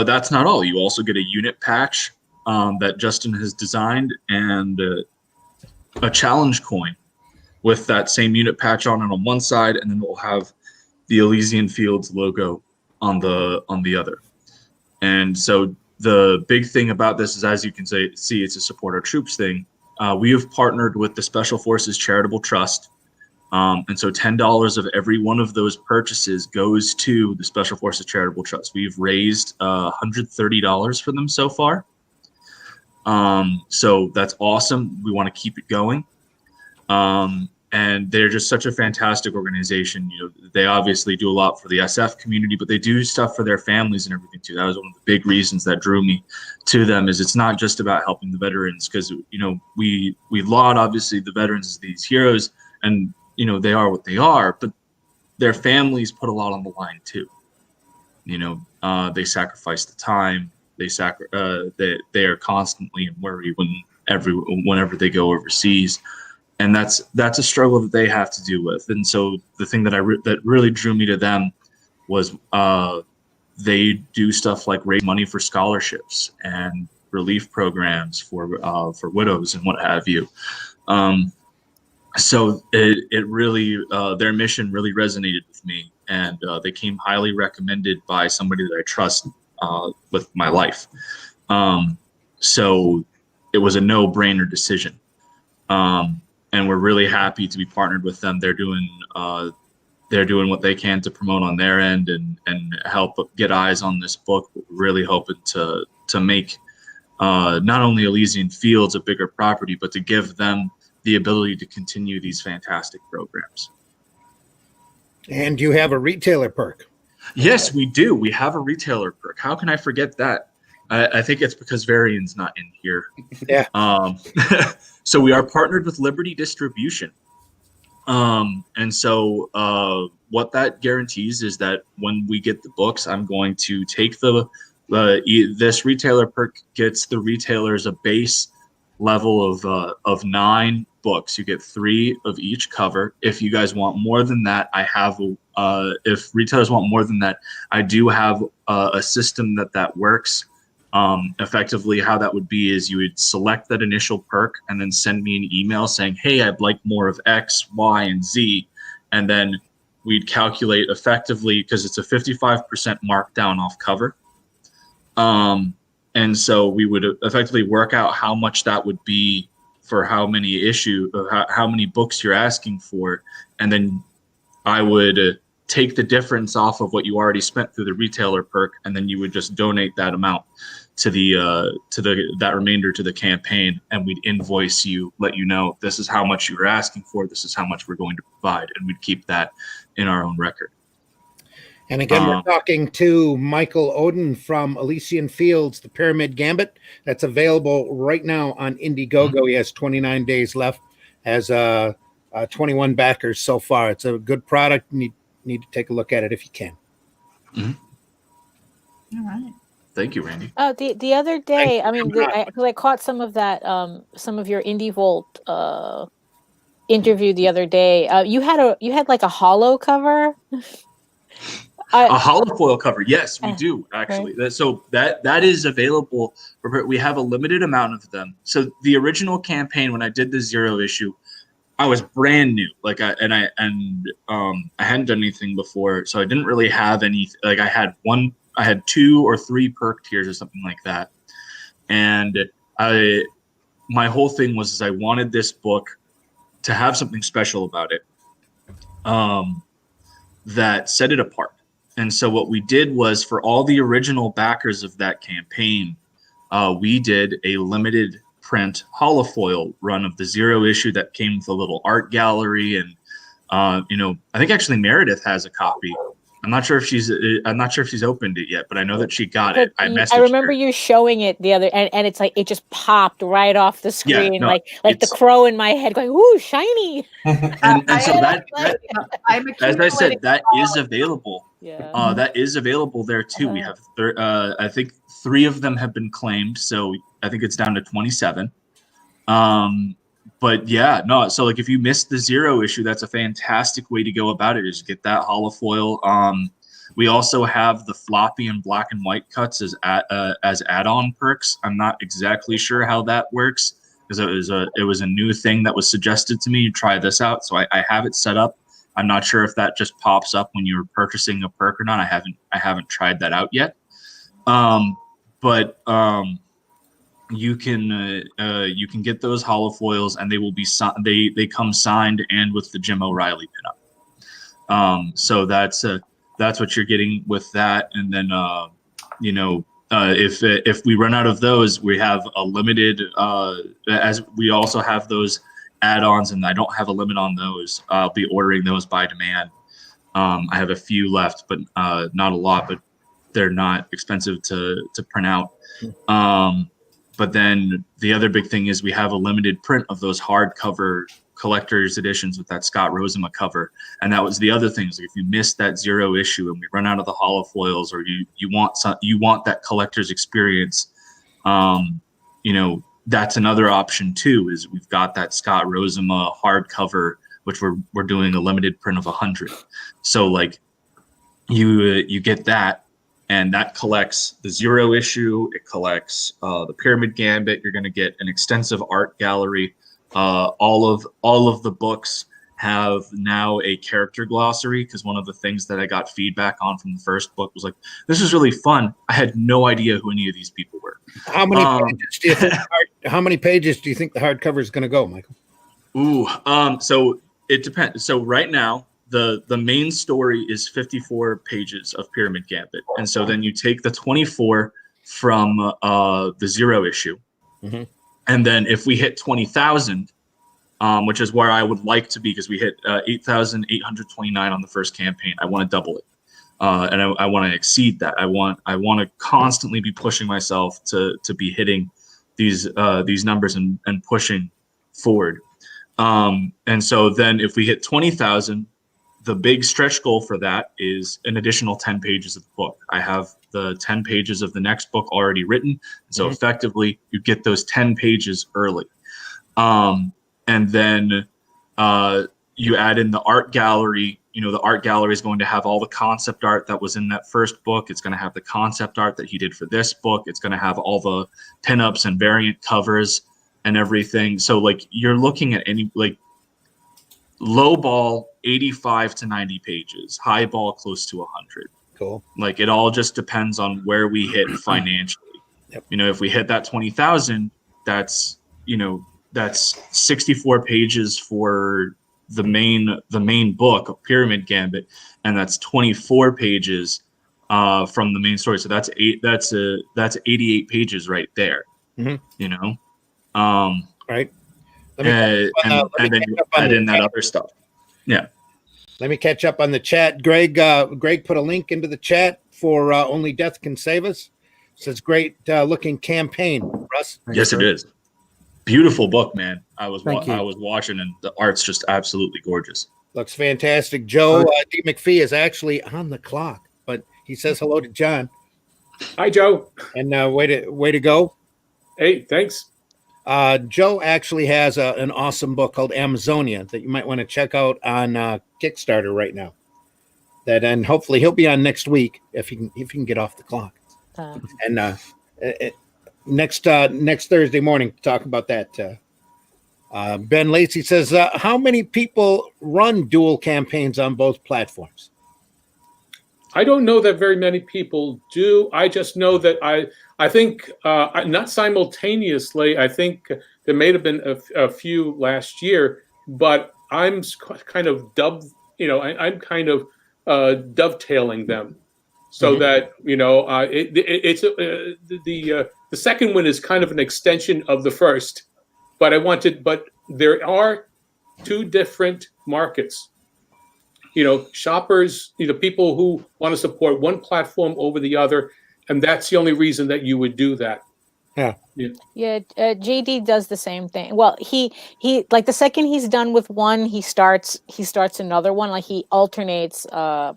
that's not all. You also get a unit patch that Justin has designed, and a challenge coin with that same unit patch on it on one side, and then we'll have the Elysian Fields logo on the other. And so the big thing about this is, as you can see, it's a Support Our Troops thing. We have partnered with the Special Forces Charitable Trust. And so $10 of every one of those purchases goes to the Special Forces Charitable Trust. We've raised $130 for them so far. So that's awesome. We want to keep it going. And they're just such a fantastic organization. You know, they obviously do a lot for the SF community, but they do stuff for their families and everything too. That was one of the big reasons that drew me to them. Is it's not just about helping the veterans, because we laud obviously the veterans as these heroes, and they are what they are, but their families put a lot on the line too. They sacrifice the time. They are constantly in worry whenever they go overseas. And that's a struggle that they have to deal with. And so the thing that really drew me to them was they do stuff like raise money for scholarships and relief programs for widows and what have you. So it really their mission really resonated with me, and they came highly recommended by somebody that I trust with my life. So it was a no-brainer decision. And we're really happy to be partnered with them. They're doing what they can to promote on their end and help get eyes on this book. We're really hoping to make not only Elysian Fields a bigger property, but to give them the ability to continue these fantastic programs. And you have a retailer perk. Yes, we do. We have a retailer perk. How can I forget that? I think it's because Varian's not in here. Yeah. So we are partnered with Liberty Distribution. And so what that guarantees is that when we get the books, I'm going to take this retailer perk gets the retailers a base level of 9 books. You get 3 of each cover. If you guys want more than that, I have if retailers want more than that, I do have a system that works. Effectively, how that would be is you would select that initial perk and then send me an email saying, hey, I'd like more of X, Y, and Z. And then we'd calculate effectively, because it's a 55% markdown off cover. And so we would effectively work out how much that would be for how many books you're asking for. And then I would take the difference off of what you already spent through the retailer perk, and then you would just donate that amount to that remainder to the campaign, and we'd invoice you, let you know this is how much you were asking for, this is how much we're going to provide, and we'd keep that in our own record. And again, we're talking to Michael Oden from Elysian Fields, the Pyramid Gambit. That's available right now on Indiegogo. He has 29 days left, has 21 backers so far. It's a good product. Need to take a look at it if you can. All right. Thank you, Randy. Oh, the other day, I mean, because I caught some of that, some of your Indie Vault interview the other day. You had like a hollow cover. A holofoil cover, yes, we do actually. Right. So that is available. We have a limited amount of them. So the original campaign, when I did the 0 issue, I was brand new. Like I hadn't done anything before, so I didn't really have any. Like I had 2 or 3 perk tiers or something like that, and my whole thing was I wanted this book to have something special about it, that set it apart. And so what we did was, for all the original backers of that campaign, we did a limited print holofoil run of the 0 issue that came with a little art gallery. And, I think actually Meredith has a copy. I'm not sure if she's opened it yet, but I know that she got it. I remember you showing it the other, and it's like, it just popped right off the screen. Yeah, no, like the crow in my head going, ooh, shiny. and so that as I said, that is available. Yeah. That is available there too. We have, I think 3 of them have been claimed. So I think it's down to 27. But yeah, no. So like, if you missed the 0 issue, that's a fantastic way to go about it, is get that holofoil. We also have the floppy and black and white cuts as add-on perks. I'm not exactly sure how that works, because it was a new thing that was suggested to me. Try this out. So I have it set up. I'm not sure if that just pops up when you're purchasing a perk or not. I haven't tried that out yet. But you can get those holofoils, and they will be they come signed and with the Jim O'Reilly pinup. So that's what you're getting with that. And then if we run out of those, we have a limited, as we also have those add-ons, and I don't have a limit on those. I'll be ordering those by demand. I have a few left, but not a lot, but they're not expensive to print out. But then the other big thing is we have a limited print of those hardcover collector's editions with that Scott Rosema cover. And that was the other thing, is like, if you missed that 0 issue and we run out of the holofoils, or you want that collector's experience, that's another option too, is we've got that Scott Rosema hardcover, which we're doing a limited print of 100. So like you get that, and that collects the 0 issue. It collects the Pyramid Gambit. You're going to get an extensive art gallery. All of the books have now a character glossary, because one of the things that I got feedback on from the first book was like, this is really fun. I had no idea who any of these people were. How many pages do you think the hardcover is going to go, Michael? So it depends. So right now, the main story is 54 pages of Pyramid Gambit. And so then you take the 24 from the 0 issue. Mm-hmm. And then if we hit 20,000, which is where I would like to be, because we hit 8,829 on the first campaign, I want to double it. And I want to exceed that. I want to constantly be pushing myself to be hitting these numbers and pushing forward. And so then if we hit 20,000, the big stretch goal for that is an additional 10 pages of the book. I have the 10 pages of the next book already written. So effectively, you get those 10 pages early. And then you add in the art gallery. The art gallery is going to have all the concept art that was in that first book. It's going to have the concept art that he did for this book. It's going to have all the pinups and variant covers and everything. So like, you're looking at any, like, low ball 85 to 90 pages, high ball close to 100. Cool. Like, it all just depends on where we hit financially. Yep. If we hit that 20,000, that's 64 pages for the main book of Pyramid Gambit, and that's 24 pages from the main story. So that's 88 pages right there. Mhm. You know, Right. and then you add in that other stuff. Yeah. Let me catch up on the chat. Greg put a link into the chat for Only Death Can Save Us. Says great looking campaign, Russ. Yes, it is. Beautiful book, man. I was Thank you. watching, and the art's just absolutely gorgeous. Looks fantastic. Joe D. McPhee is actually on the clock, but he says hello to John. Hi, Joe. And way to go. Hey, thanks. Joe actually has an awesome book called Amazonia that you might want to check out on Kickstarter right now. And hopefully he'll be on next week if he can get off the clock. And next Thursday morning to talk about that. Ben Lacey says, how many people run dual campaigns on both platforms? I don't know that very many people do. I just know that I think not simultaneously. I think there may have been a few last year, but I'm kind of I'm kind of dovetailing them, so that it's the second one is kind of an extension of the first. But there are two different markets. Shoppers, people who want to support one platform over the other, and that's the only reason that you would do that. Yeah. JD does the same thing. Well, he like the second he's done with one, he starts another one. Like he alternates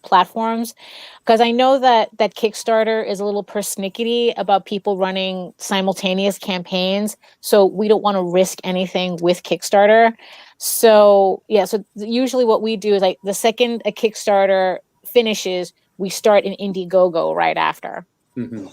platforms, because I know that Kickstarter is a little persnickety about people running simultaneous campaigns. So we don't want to risk anything with Kickstarter. So so usually what we do is, like, the second a Kickstarter finishes, we start an Indiegogo right after. Mm-hmm.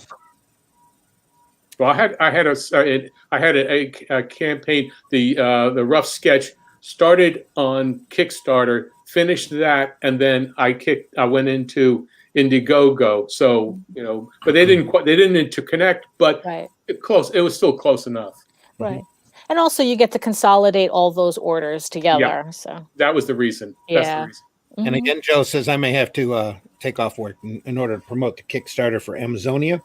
Well, I had a campaign. The rough sketch started on Kickstarter, finished that, and then I went into Indiegogo. So but they didn't interconnect, but close. It was still close enough. Right. And also you get to consolidate all those orders together. Yeah. So that was the reason. That's the reason. Mm-hmm. And again, Joe says I may have to take off work in order to promote the Kickstarter for Amazonia.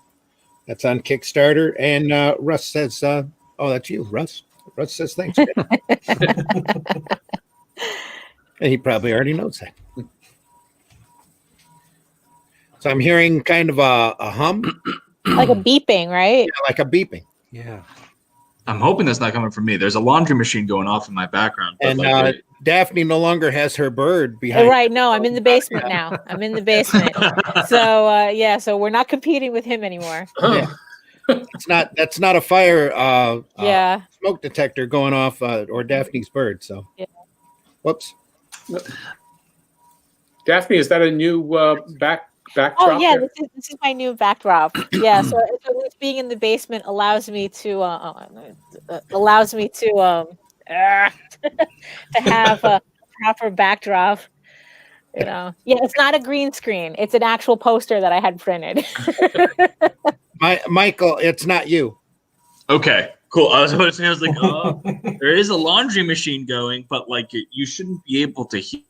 That's on Kickstarter. And Russ says, oh, that's you, Russ. Russ says thanks. And he probably already knows that. So I'm hearing kind of a hum. Like a beeping, right? Yeah, like a beeping. Yeah. I'm hoping that's not coming from me. There's a laundry machine going off in my background. And Daphne no longer has her bird behind. Right. No, I'm in the basement now. I'm in the basement. So so we're not competing with him anymore. Yeah. That's not a fire smoke detector going off or Daphne's bird. So whoops. Daphne, is that a new backdrop? Oh yeah, this is my new backdrop. Yeah, so being in the basement allows me to to have a proper backdrop. It's not a green screen; it's an actual poster that I had printed. Michael, it's not you. Okay, cool. I was like, oh, there is a laundry machine going, but like you shouldn't be able to hear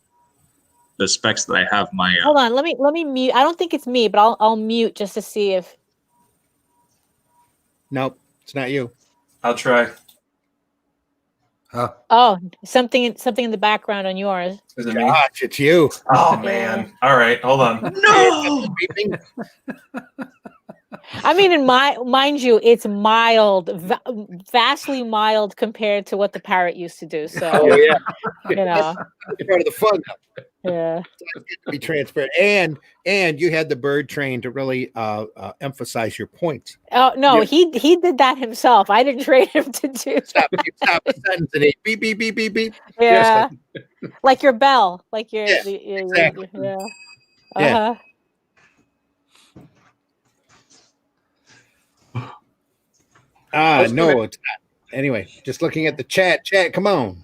the specs that I have. Hold on, let me mute. I don't think it's me, but I'll mute just to see if. Nope, it's not you. I'll try. Oh, something in the background on yours. Is it me? Gosh, it's you. Oh man! All right, hold on. No. I mean, mind you, it's mild, vastly mild compared to what the parrot used to do. So, That's part of the fun. Yeah, to be transparent, and you had the bird trained to really emphasize your points. Oh no, he did that himself. I didn't train him to do. Stop a sentence and beep beep beep beep beep. Yeah, like your bell, like your exactly. Yeah. Yeah. No, it's not. Anyway, just looking at the chat. Come on.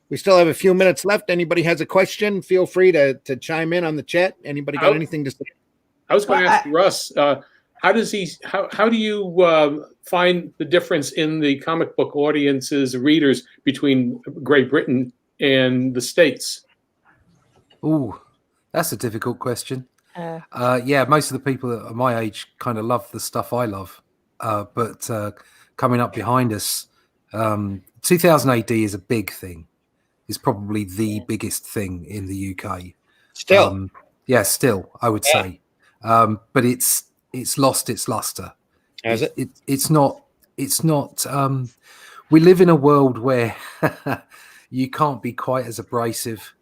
We still have a few minutes left. Anybody has a question? Feel free to chime in on the chat. Anybody got anything to say? I was going to ask Russ, how do you find the difference in the comic book audience's readers between Great Britain in the States? Ooh, that's a difficult question. Uh, Yeah, most of the people that are my age kind of love the stuff I love. But coming up behind us, 2000 AD is a big thing. It's probably the biggest thing in the UK. Still. Yeah, still, I would Yeah. say. But it's lost its luster. Has it? It's not. We live in a world where you can't be quite as abrasive.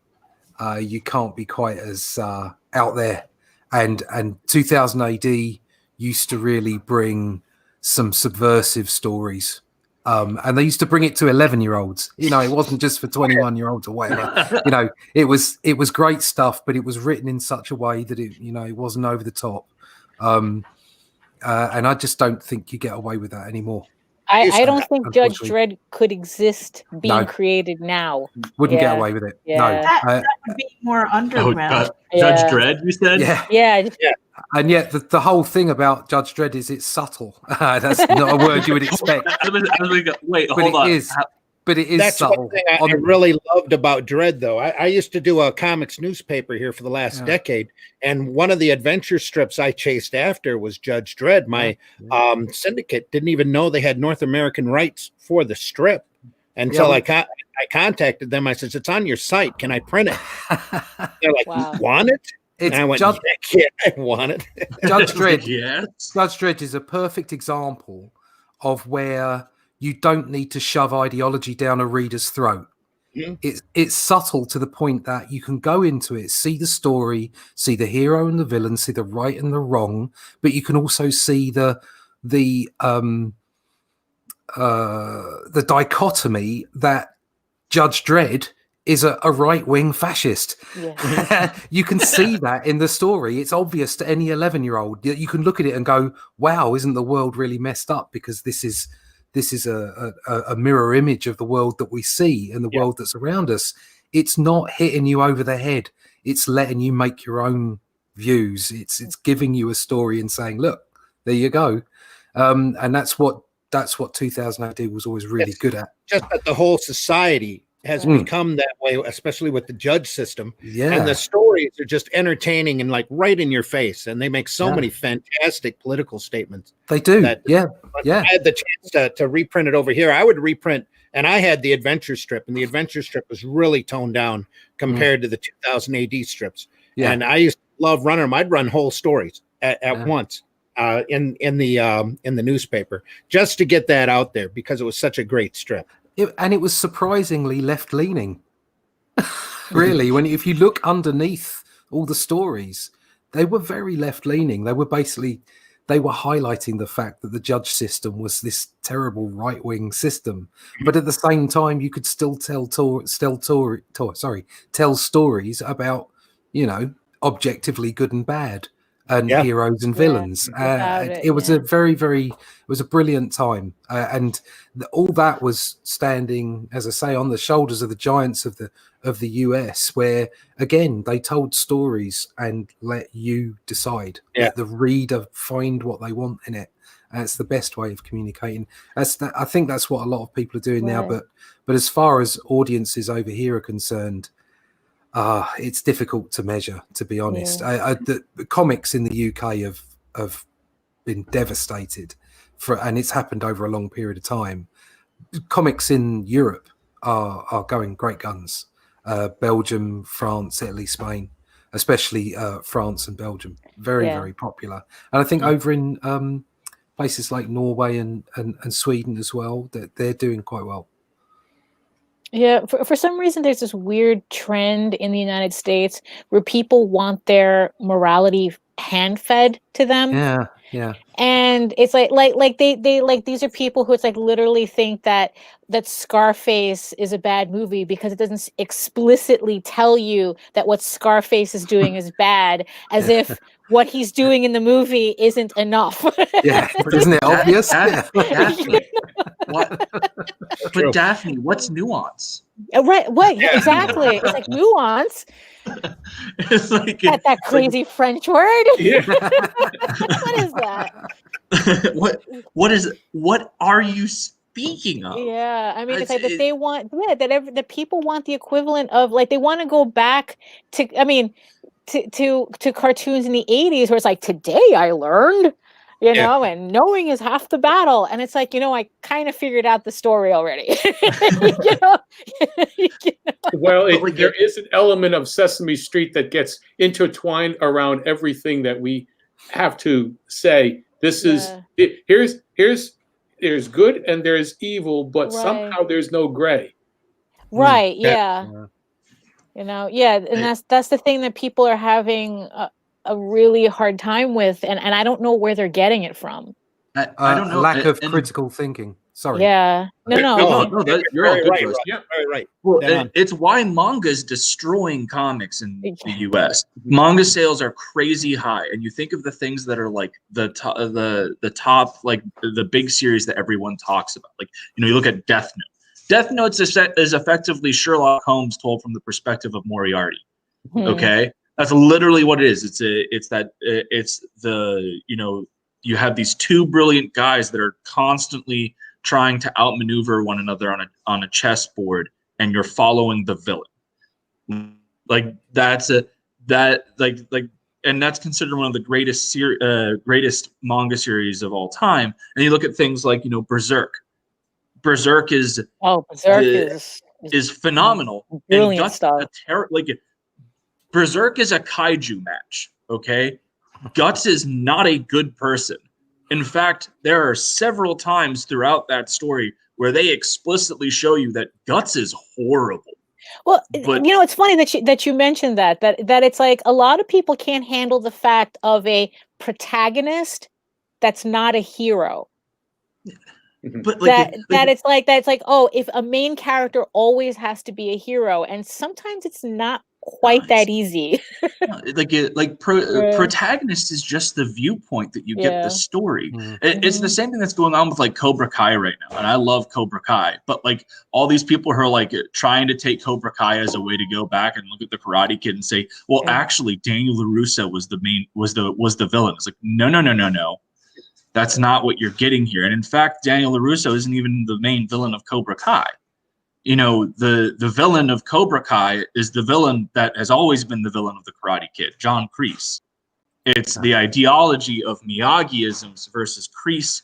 You can't be quite as out there. And 2000 AD used to really bring some subversive stories. And they used to bring it to 11-year-olds. You know, it wasn't just for 21-year-olds or whatever. You know, it was great stuff, but it was written in such a way that it wasn't over the top. And I just don't think you get away with that anymore. I don't think Judge Unfortunately. Dredd could exist being No. created now. Wouldn't get Yeah. away with it. Yeah. No. That would be more underground. Judge Yeah. Dredd, you said? Yeah. Yeah, And yet the whole thing about Judge Dredd is it's subtle. That's not a word you would expect. I was gonna go, wait, But hold it on. is. But it is That's subtle. one thing I really loved about Dredd, though. I used to do a comics newspaper here for the last decade, and one of the adventure strips I chased after was Judge Dredd. My syndicate didn't even know they had North American rights for the strip until I contacted them. I said, "It's on your site. Can I print it?" They're like, Wow. "You want it?" It's And I went, Judge, "Yeah, I want it." Judge Dredd. Yes. Judge Dredd is a perfect example of where you don't need to shove ideology down a reader's throat. Mhm. It's subtle to the point that you can go into it, see the story, see the hero and the villain, see the right and the wrong, but you can also see the dichotomy that Judge Dredd is a right-wing fascist. yeah. You can see that in the story. It's obvious to any 11-year-old. You can look at it and go, wow, isn't the world really messed up? Because this is a mirror image of the world that we see and the world that's around us. It's not hitting you over the head. It's letting you make your own views. It's giving you a story and saying, look, there you go. And that's what 2000 AD was always really good at. Just that the whole society has become that way, especially with the judge system. Yeah. And the stories are just entertaining and like right in your face. And they make so many fantastic political statements. They do. That- Yeah. I had the chance to reprint it over here. I would reprint, and I had the adventure strip, and the adventure strip was really toned down compared to the 2000 AD strips. Yeah. And I used to love running them. I'd run whole stories at once in the newspaper just to get that out there because it was such a great strip. And it was surprisingly left-leaning. Really, if you look underneath all the stories, they were very left-leaning. They were highlighting the fact that the judge system was this terrible right-wing system, but at the same time, you could still tell stories about, objectively good and bad, and heroes and villains. It was a brilliant time, and all that was standing, as I say, on the shoulders of the giants of the US, where again they told stories and let you decide. Let the reader find what they want in it. That's the best way of communicating. I think that's what a lot of people are doing now. But as far as audiences over here are concerned, it's difficult to measure, to be honest. The comics in the UK have been devastated and it's happened over a long period of time. Comics in Europe are going great guns. Belgium, France, Italy, Spain, especially France and Belgium, very popular. And I think over in places like Norway and Sweden as well, that they're doing quite well. Yeah, for some reason, there's this weird trend in the United States where people want their morality hand-fed to them. Yeah. And it's like they these are people who it's like literally think that Scarface is a bad movie because it doesn't explicitly tell you that what Scarface is doing is bad, as if what he's doing in the movie isn't enough. Yeah, isn't it obvious? Daphne, but Daphne, what's nuance? Right? What exactly? It's like nuance. It's like that crazy French word. Yeah. What is that? what are you speaking of? Yeah, I mean, it's It's- like that they want, yeah, the people want the equivalent of, like, they want to go back to, I mean, to cartoons in the 80s where it's like, today I learned, you Yeah. know, and knowing is half the battle. And it's like, you know, I kind of figured out the story already. You know? You know? Well, But, like, there is an element of Sesame Street that gets intertwined around everything that we have to say. This is there's good and there's evil, but Right. somehow there's no gray. Right. Yeah. Yeah. You know, yeah, and that's the thing that people are having a really hard time with, and I don't know where they're getting it from. I don't A know. lack of and- critical thinking. Sorry. Yeah, no, You're all Very good, right, Joyce. Rob. Yep. Very right. Well, Dead on. it's why manga is destroying comics in Yeah. the U.S. Manga sales are crazy high, and you think of the things that are like the top, like the big series that everyone talks about. Like, you know, you look at Death Note. Death Note is effectively Sherlock Holmes told from the perspective of Moriarty. Mhm. Okay, that's literally what it is. You have these two brilliant guys that are constantly trying to outmaneuver one another on a chessboard, and you're following the villain. Like that's and that's considered one of the greatest manga series of all time. And you look at things like, you know, Berserk. Berserk is BuZz is phenomenal. brilliant and stuff. Berserk is a kaiju match. Okay, Guts is not a good person. In fact, there are several times throughout that story where they explicitly show you that Guts is horrible. Well, But- you know, it's funny that you mentioned that it's like a lot of people can't handle the fact of a protagonist that's not a hero. But like, It's like, oh, if a main character always has to be a hero, and sometimes it's not quite that easy. protagonist is just the viewpoint that you get Yeah. the story. Mhm. It's the same thing that's going on with like Cobra Kai right now, and I love Cobra Kai, but like all these people who are like trying to take Cobra Kai as a way to go back and look at the Karate Kid and say, well, Yeah. actually Daniel LaRusso was the villain. It's like, no. That's not what you're getting here. And in fact, Daniel LaRusso isn't even the main villain of Cobra Kai. You know, the villain of Cobra Kai is the villain that has always been the villain of the Karate Kid, John Kreese. It's the ideology of Miyagi-isms versus Kreese's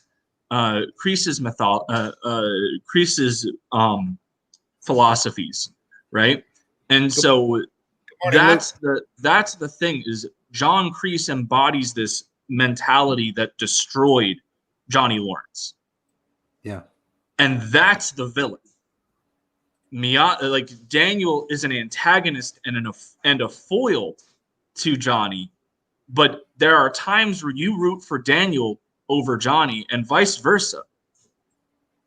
philosophies, right? And so that's the thing is John Kreese embodies this mentality that destroyed Johnny Lawrence. Yeah. And that's the villain. Daniel is an antagonist and a foil to Johnny, but there are times where you root for Daniel over Johnny and vice versa.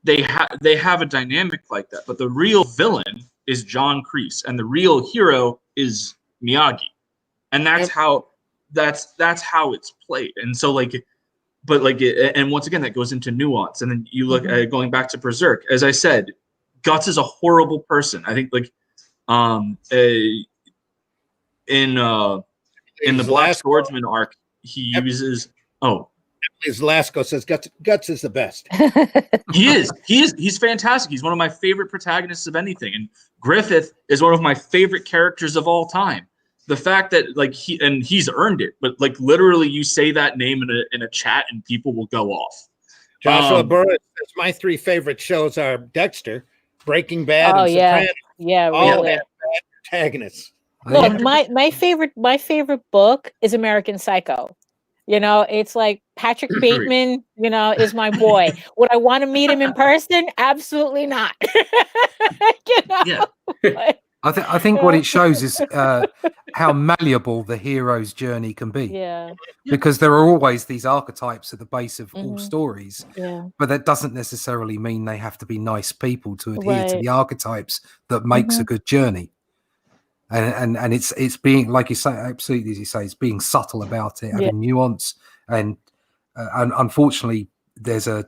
They have a dynamic like that, but the real villain is John Kreese and the real hero is Miyagi. And that's how it's played. And so and once again that goes into nuance. And then you look at going back to Berserk, as I said, Guts is a horrible person. I think in the Black Swordsman arc, he uses Lasco says Guts is the best. He's fantastic. He's one of my favorite protagonists of anything. And Griffith is one of my favorite characters of all time. The fact that he's earned it, but like literally you say that name in a chat and people will go off. Joshua Burris says my three favorite shows are Dexter, Breaking Bad, and yeah. Sopranos. Yeah, All really. bad protagonists. Look, my favorite book is American Psycho. You know, it's like Patrick Bateman, you know, is my boy. Would I want to meet him in person? Absolutely not. You know? Yeah. But, I think what it shows is how malleable the hero's journey can be. yeah. Because there are always these archetypes at the base of all stories, Yeah. but that doesn't necessarily mean they have to be nice people to adhere to Right. the archetypes that makes a good journey. And it's being, like you say, absolutely, as you say, it's being subtle about it, having nuance, and unfortunately, there's a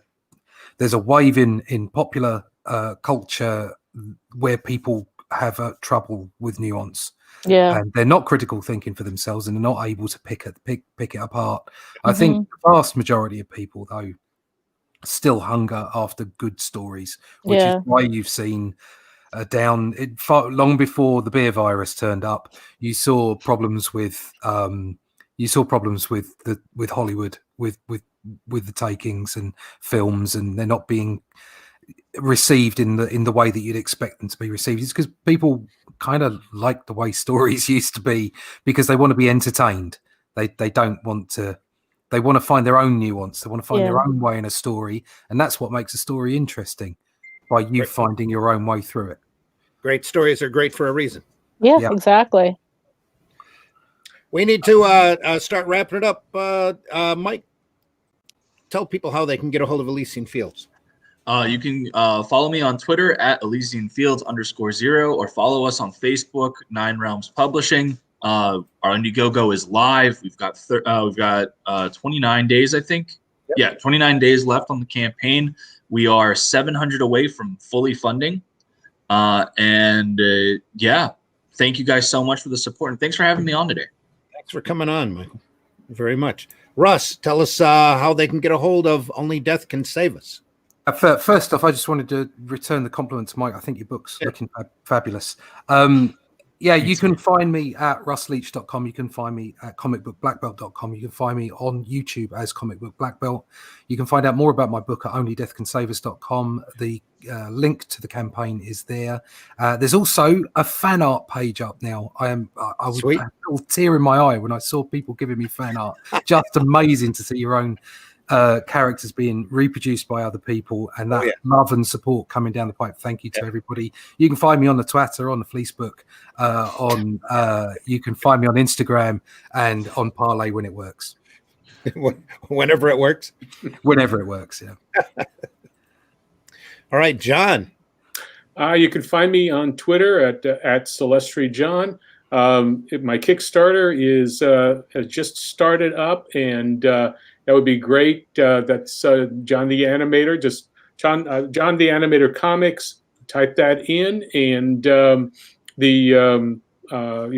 wave in popular culture where people have trouble with nuance. Yeah. And they're not critical thinking for themselves, and they're not able to pick it apart. I think the vast majority of people, though, still hunger after good stories, which Yeah. is why you've seen long before the beer virus turned up. You saw problems with with Hollywood, with the takings and films, and they're not being received in the way that you'd expect them to be received. It's because people kind of like the way stories used to be, because they want to be entertained. They don't want to. They want to find their own nuance. They want to find their own way in a story, and that's what makes a story interesting, by you finding your own way through it. Great stories are great for a reason. Yeah, exactly. We need to start wrapping it up. Mike, tell people how they can get a hold of Elysian Fields. You can follow me on Twitter at ElysianFields_0, or follow us on Facebook, 9 Realms Publishing. Our Indiegogo is live. We've got 29 days, I think. Yep. Yeah, 29 days left on the campaign. We are 700 away from fully funding. Yeah, thank you guys so much for the support, and thanks for having me on today. Thanks for coming on, Michael. Very much. Russ, tell us how they can get a hold of Only Death Can Save Us. First off, I just wanted to return the compliment to Mike. I think your book's looking fabulous. You can find me at russleach.com. You can find me at comicbookblackbelt.com. You can find me on YouTube as Comic Book Black Belt. You can find out more about my book at onlydeathcansavus.com. The link to the campaign is there. There's also a fan art page up now. I was a little tear in my eye when I saw people giving me fan art. Just amazing to see your own characters being reproduced by other people, and that love and support coming down the pipe. Thank you to everybody. You can find me on the Twitter, on the Fleecebook, you can find me on Instagram and on Parlay when it works. Whenever it works? Whenever it works, yeah. All right, John. You can find me on Twitter at CelestryJohn. My Kickstarter has just started up, and that would be great. That's John the Animator. Just John the Animator Comics. Type that in, and you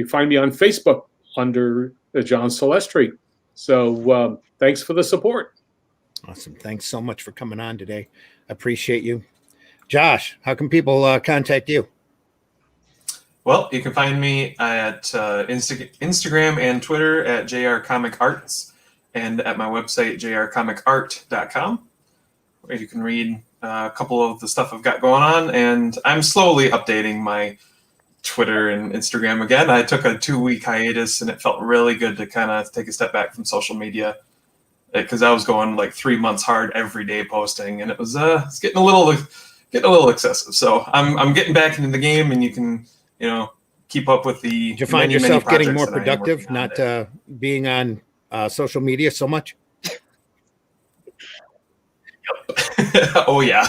find me on Facebook under John Celestry. So thanks for the support. Awesome. Thanks so much for coming on today. I appreciate you. Josh, how can people contact you? Well, you can find me at Instagram and Twitter at JRComicArts, and at my website, jrcomicart.com, where you can read a couple of the stuff I've got going on. And I'm slowly updating my Twitter and Instagram again. I took a 2-week hiatus, and it felt really good to kind of take a step back from social media, because I was going like 3 months hard every day posting, and it's getting a little excessive. So I'm getting back into the game, and you can keep up with the. Did you find yourself getting more productive, not being on social media so much? Oh yeah.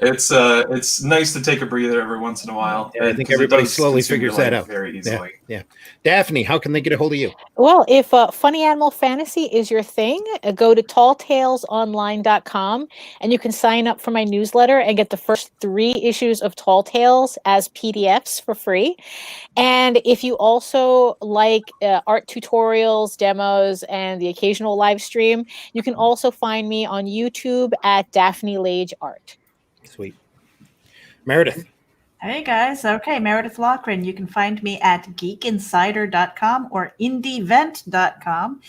It's nice to take a breather every once in a while. Yeah, I think everybody slowly figures that out very easily. Yeah. Daphne, how can they get a hold of you? Well, if funny animal fantasy is your thing, go to talltalesonline.com, and you can sign up for my newsletter and get the first 3 issues of Tall Tales as PDFs for free. And if you also like art tutorials, demos, and the occasional live stream, you can also find me on YouTube at Daphne Lage Art. Sweet. Meredith. Hey guys. Okay, Meredith Lochran. You can find me at geekinsider.com or indievent.com.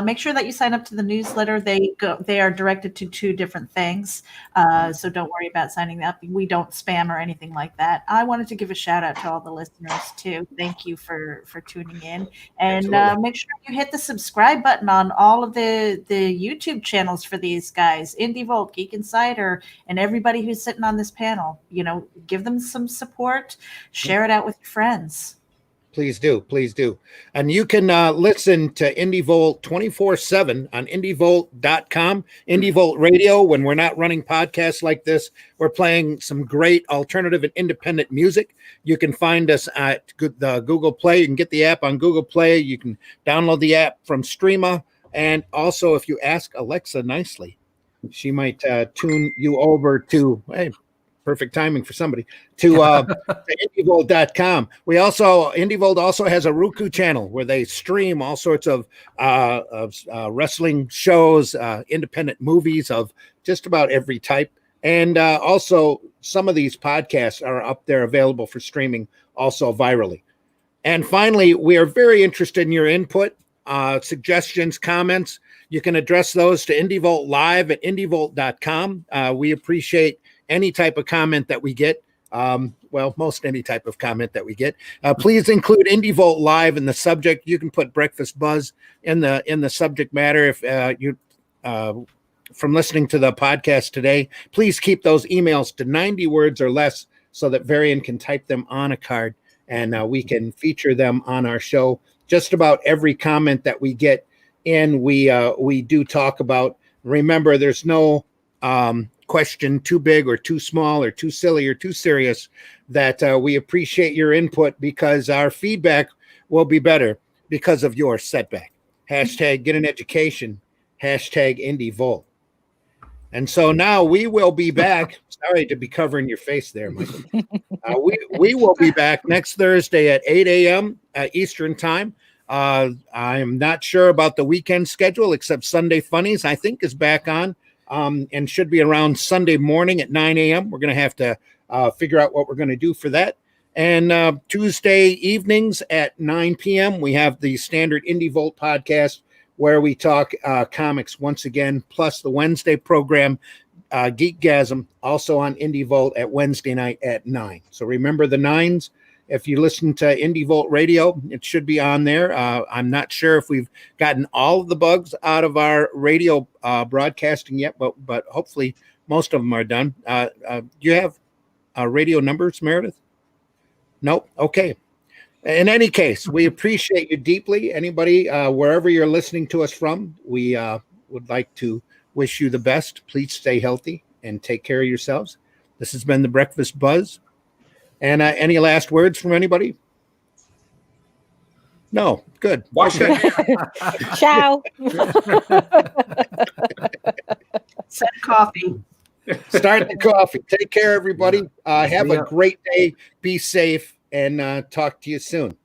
Make sure that you sign up to the newsletter. They are directed to 2 different things. So don't worry about signing up. We don't spam or anything like that. I wanted to give a shout out to all the listeners too. Thank you for tuning in. And make sure you hit the subscribe button on all of the YouTube channels for these guys. Indie Volt, Geek Insider, and everybody who's sitting on this panel. Give them some support, share it out with your friends. Please do. And you can listen to Indie Volt 24/7 on indievolt.com, Indie Volt Radio. When we're not running podcasts like this, we're playing some great alternative and independent music. You can find us at the Google Play. You can get the app on Google Play. You can download the app from Streama. And also, if you ask Alexa nicely, she might tune you over to, hey, perfect timing for somebody to indievolt.com. IndieVolt also has a Roku channel where they stream all sorts of wrestling shows, independent movies of just about every type. And also some of these podcasts are up there available for streaming also virally. And finally, we are very interested in your input, suggestions, comments. You can address those to IndieVolt Live at indievolt.com. We appreciate any type of comment that we get. Most any type of comment that we get. Please include IndieVolt Live in the subject. You can put Breakfast Buzz in the subject matter. If you from listening to the podcast today, please keep those emails to 90 words or less so that Varian can type them on a card and we can feature them on our show. Just about every comment that we get in, we do talk about. Remember, there's no question too big or too small or too silly or too serious. That we appreciate your input because our feedback will be better because of your setback. Hashtag get an education. Hashtag IndieVolt. And so now we will be back. Sorry to be covering your face there, Michael. We will be back next Thursday at 8 a.m. Eastern time. I'm not sure about the weekend schedule, except Sunday Funnies, I think, is back on and should be around Sunday morning at 9 a.m. We're going to have to figure out what we're going to do for that. And Tuesday evenings at 9 p.m., we have the standard IndieVolt podcast where we talk comics once again, plus the Wednesday program, Geekgasm, also on IndieVolt at Wednesday night at 9. So remember the 9s. If you listen to IndieVolt Radio, it should be on there. I'm not sure if we've gotten all of the bugs out of our radio broadcasting yet, but hopefully most of them are done. Do you have radio numbers, Meredith? Nope. Okay. In any case, we appreciate you deeply. Anybody, wherever you're listening to us from, we would like to wish you the best. Please stay healthy and take care of yourselves. This has been the Breakfast Buzz. And any last words from anybody? No. Good. Wash your hands. Ciao. Set coffee. Start the coffee. Take care, everybody. Have a great day. Be safe and talk to you soon.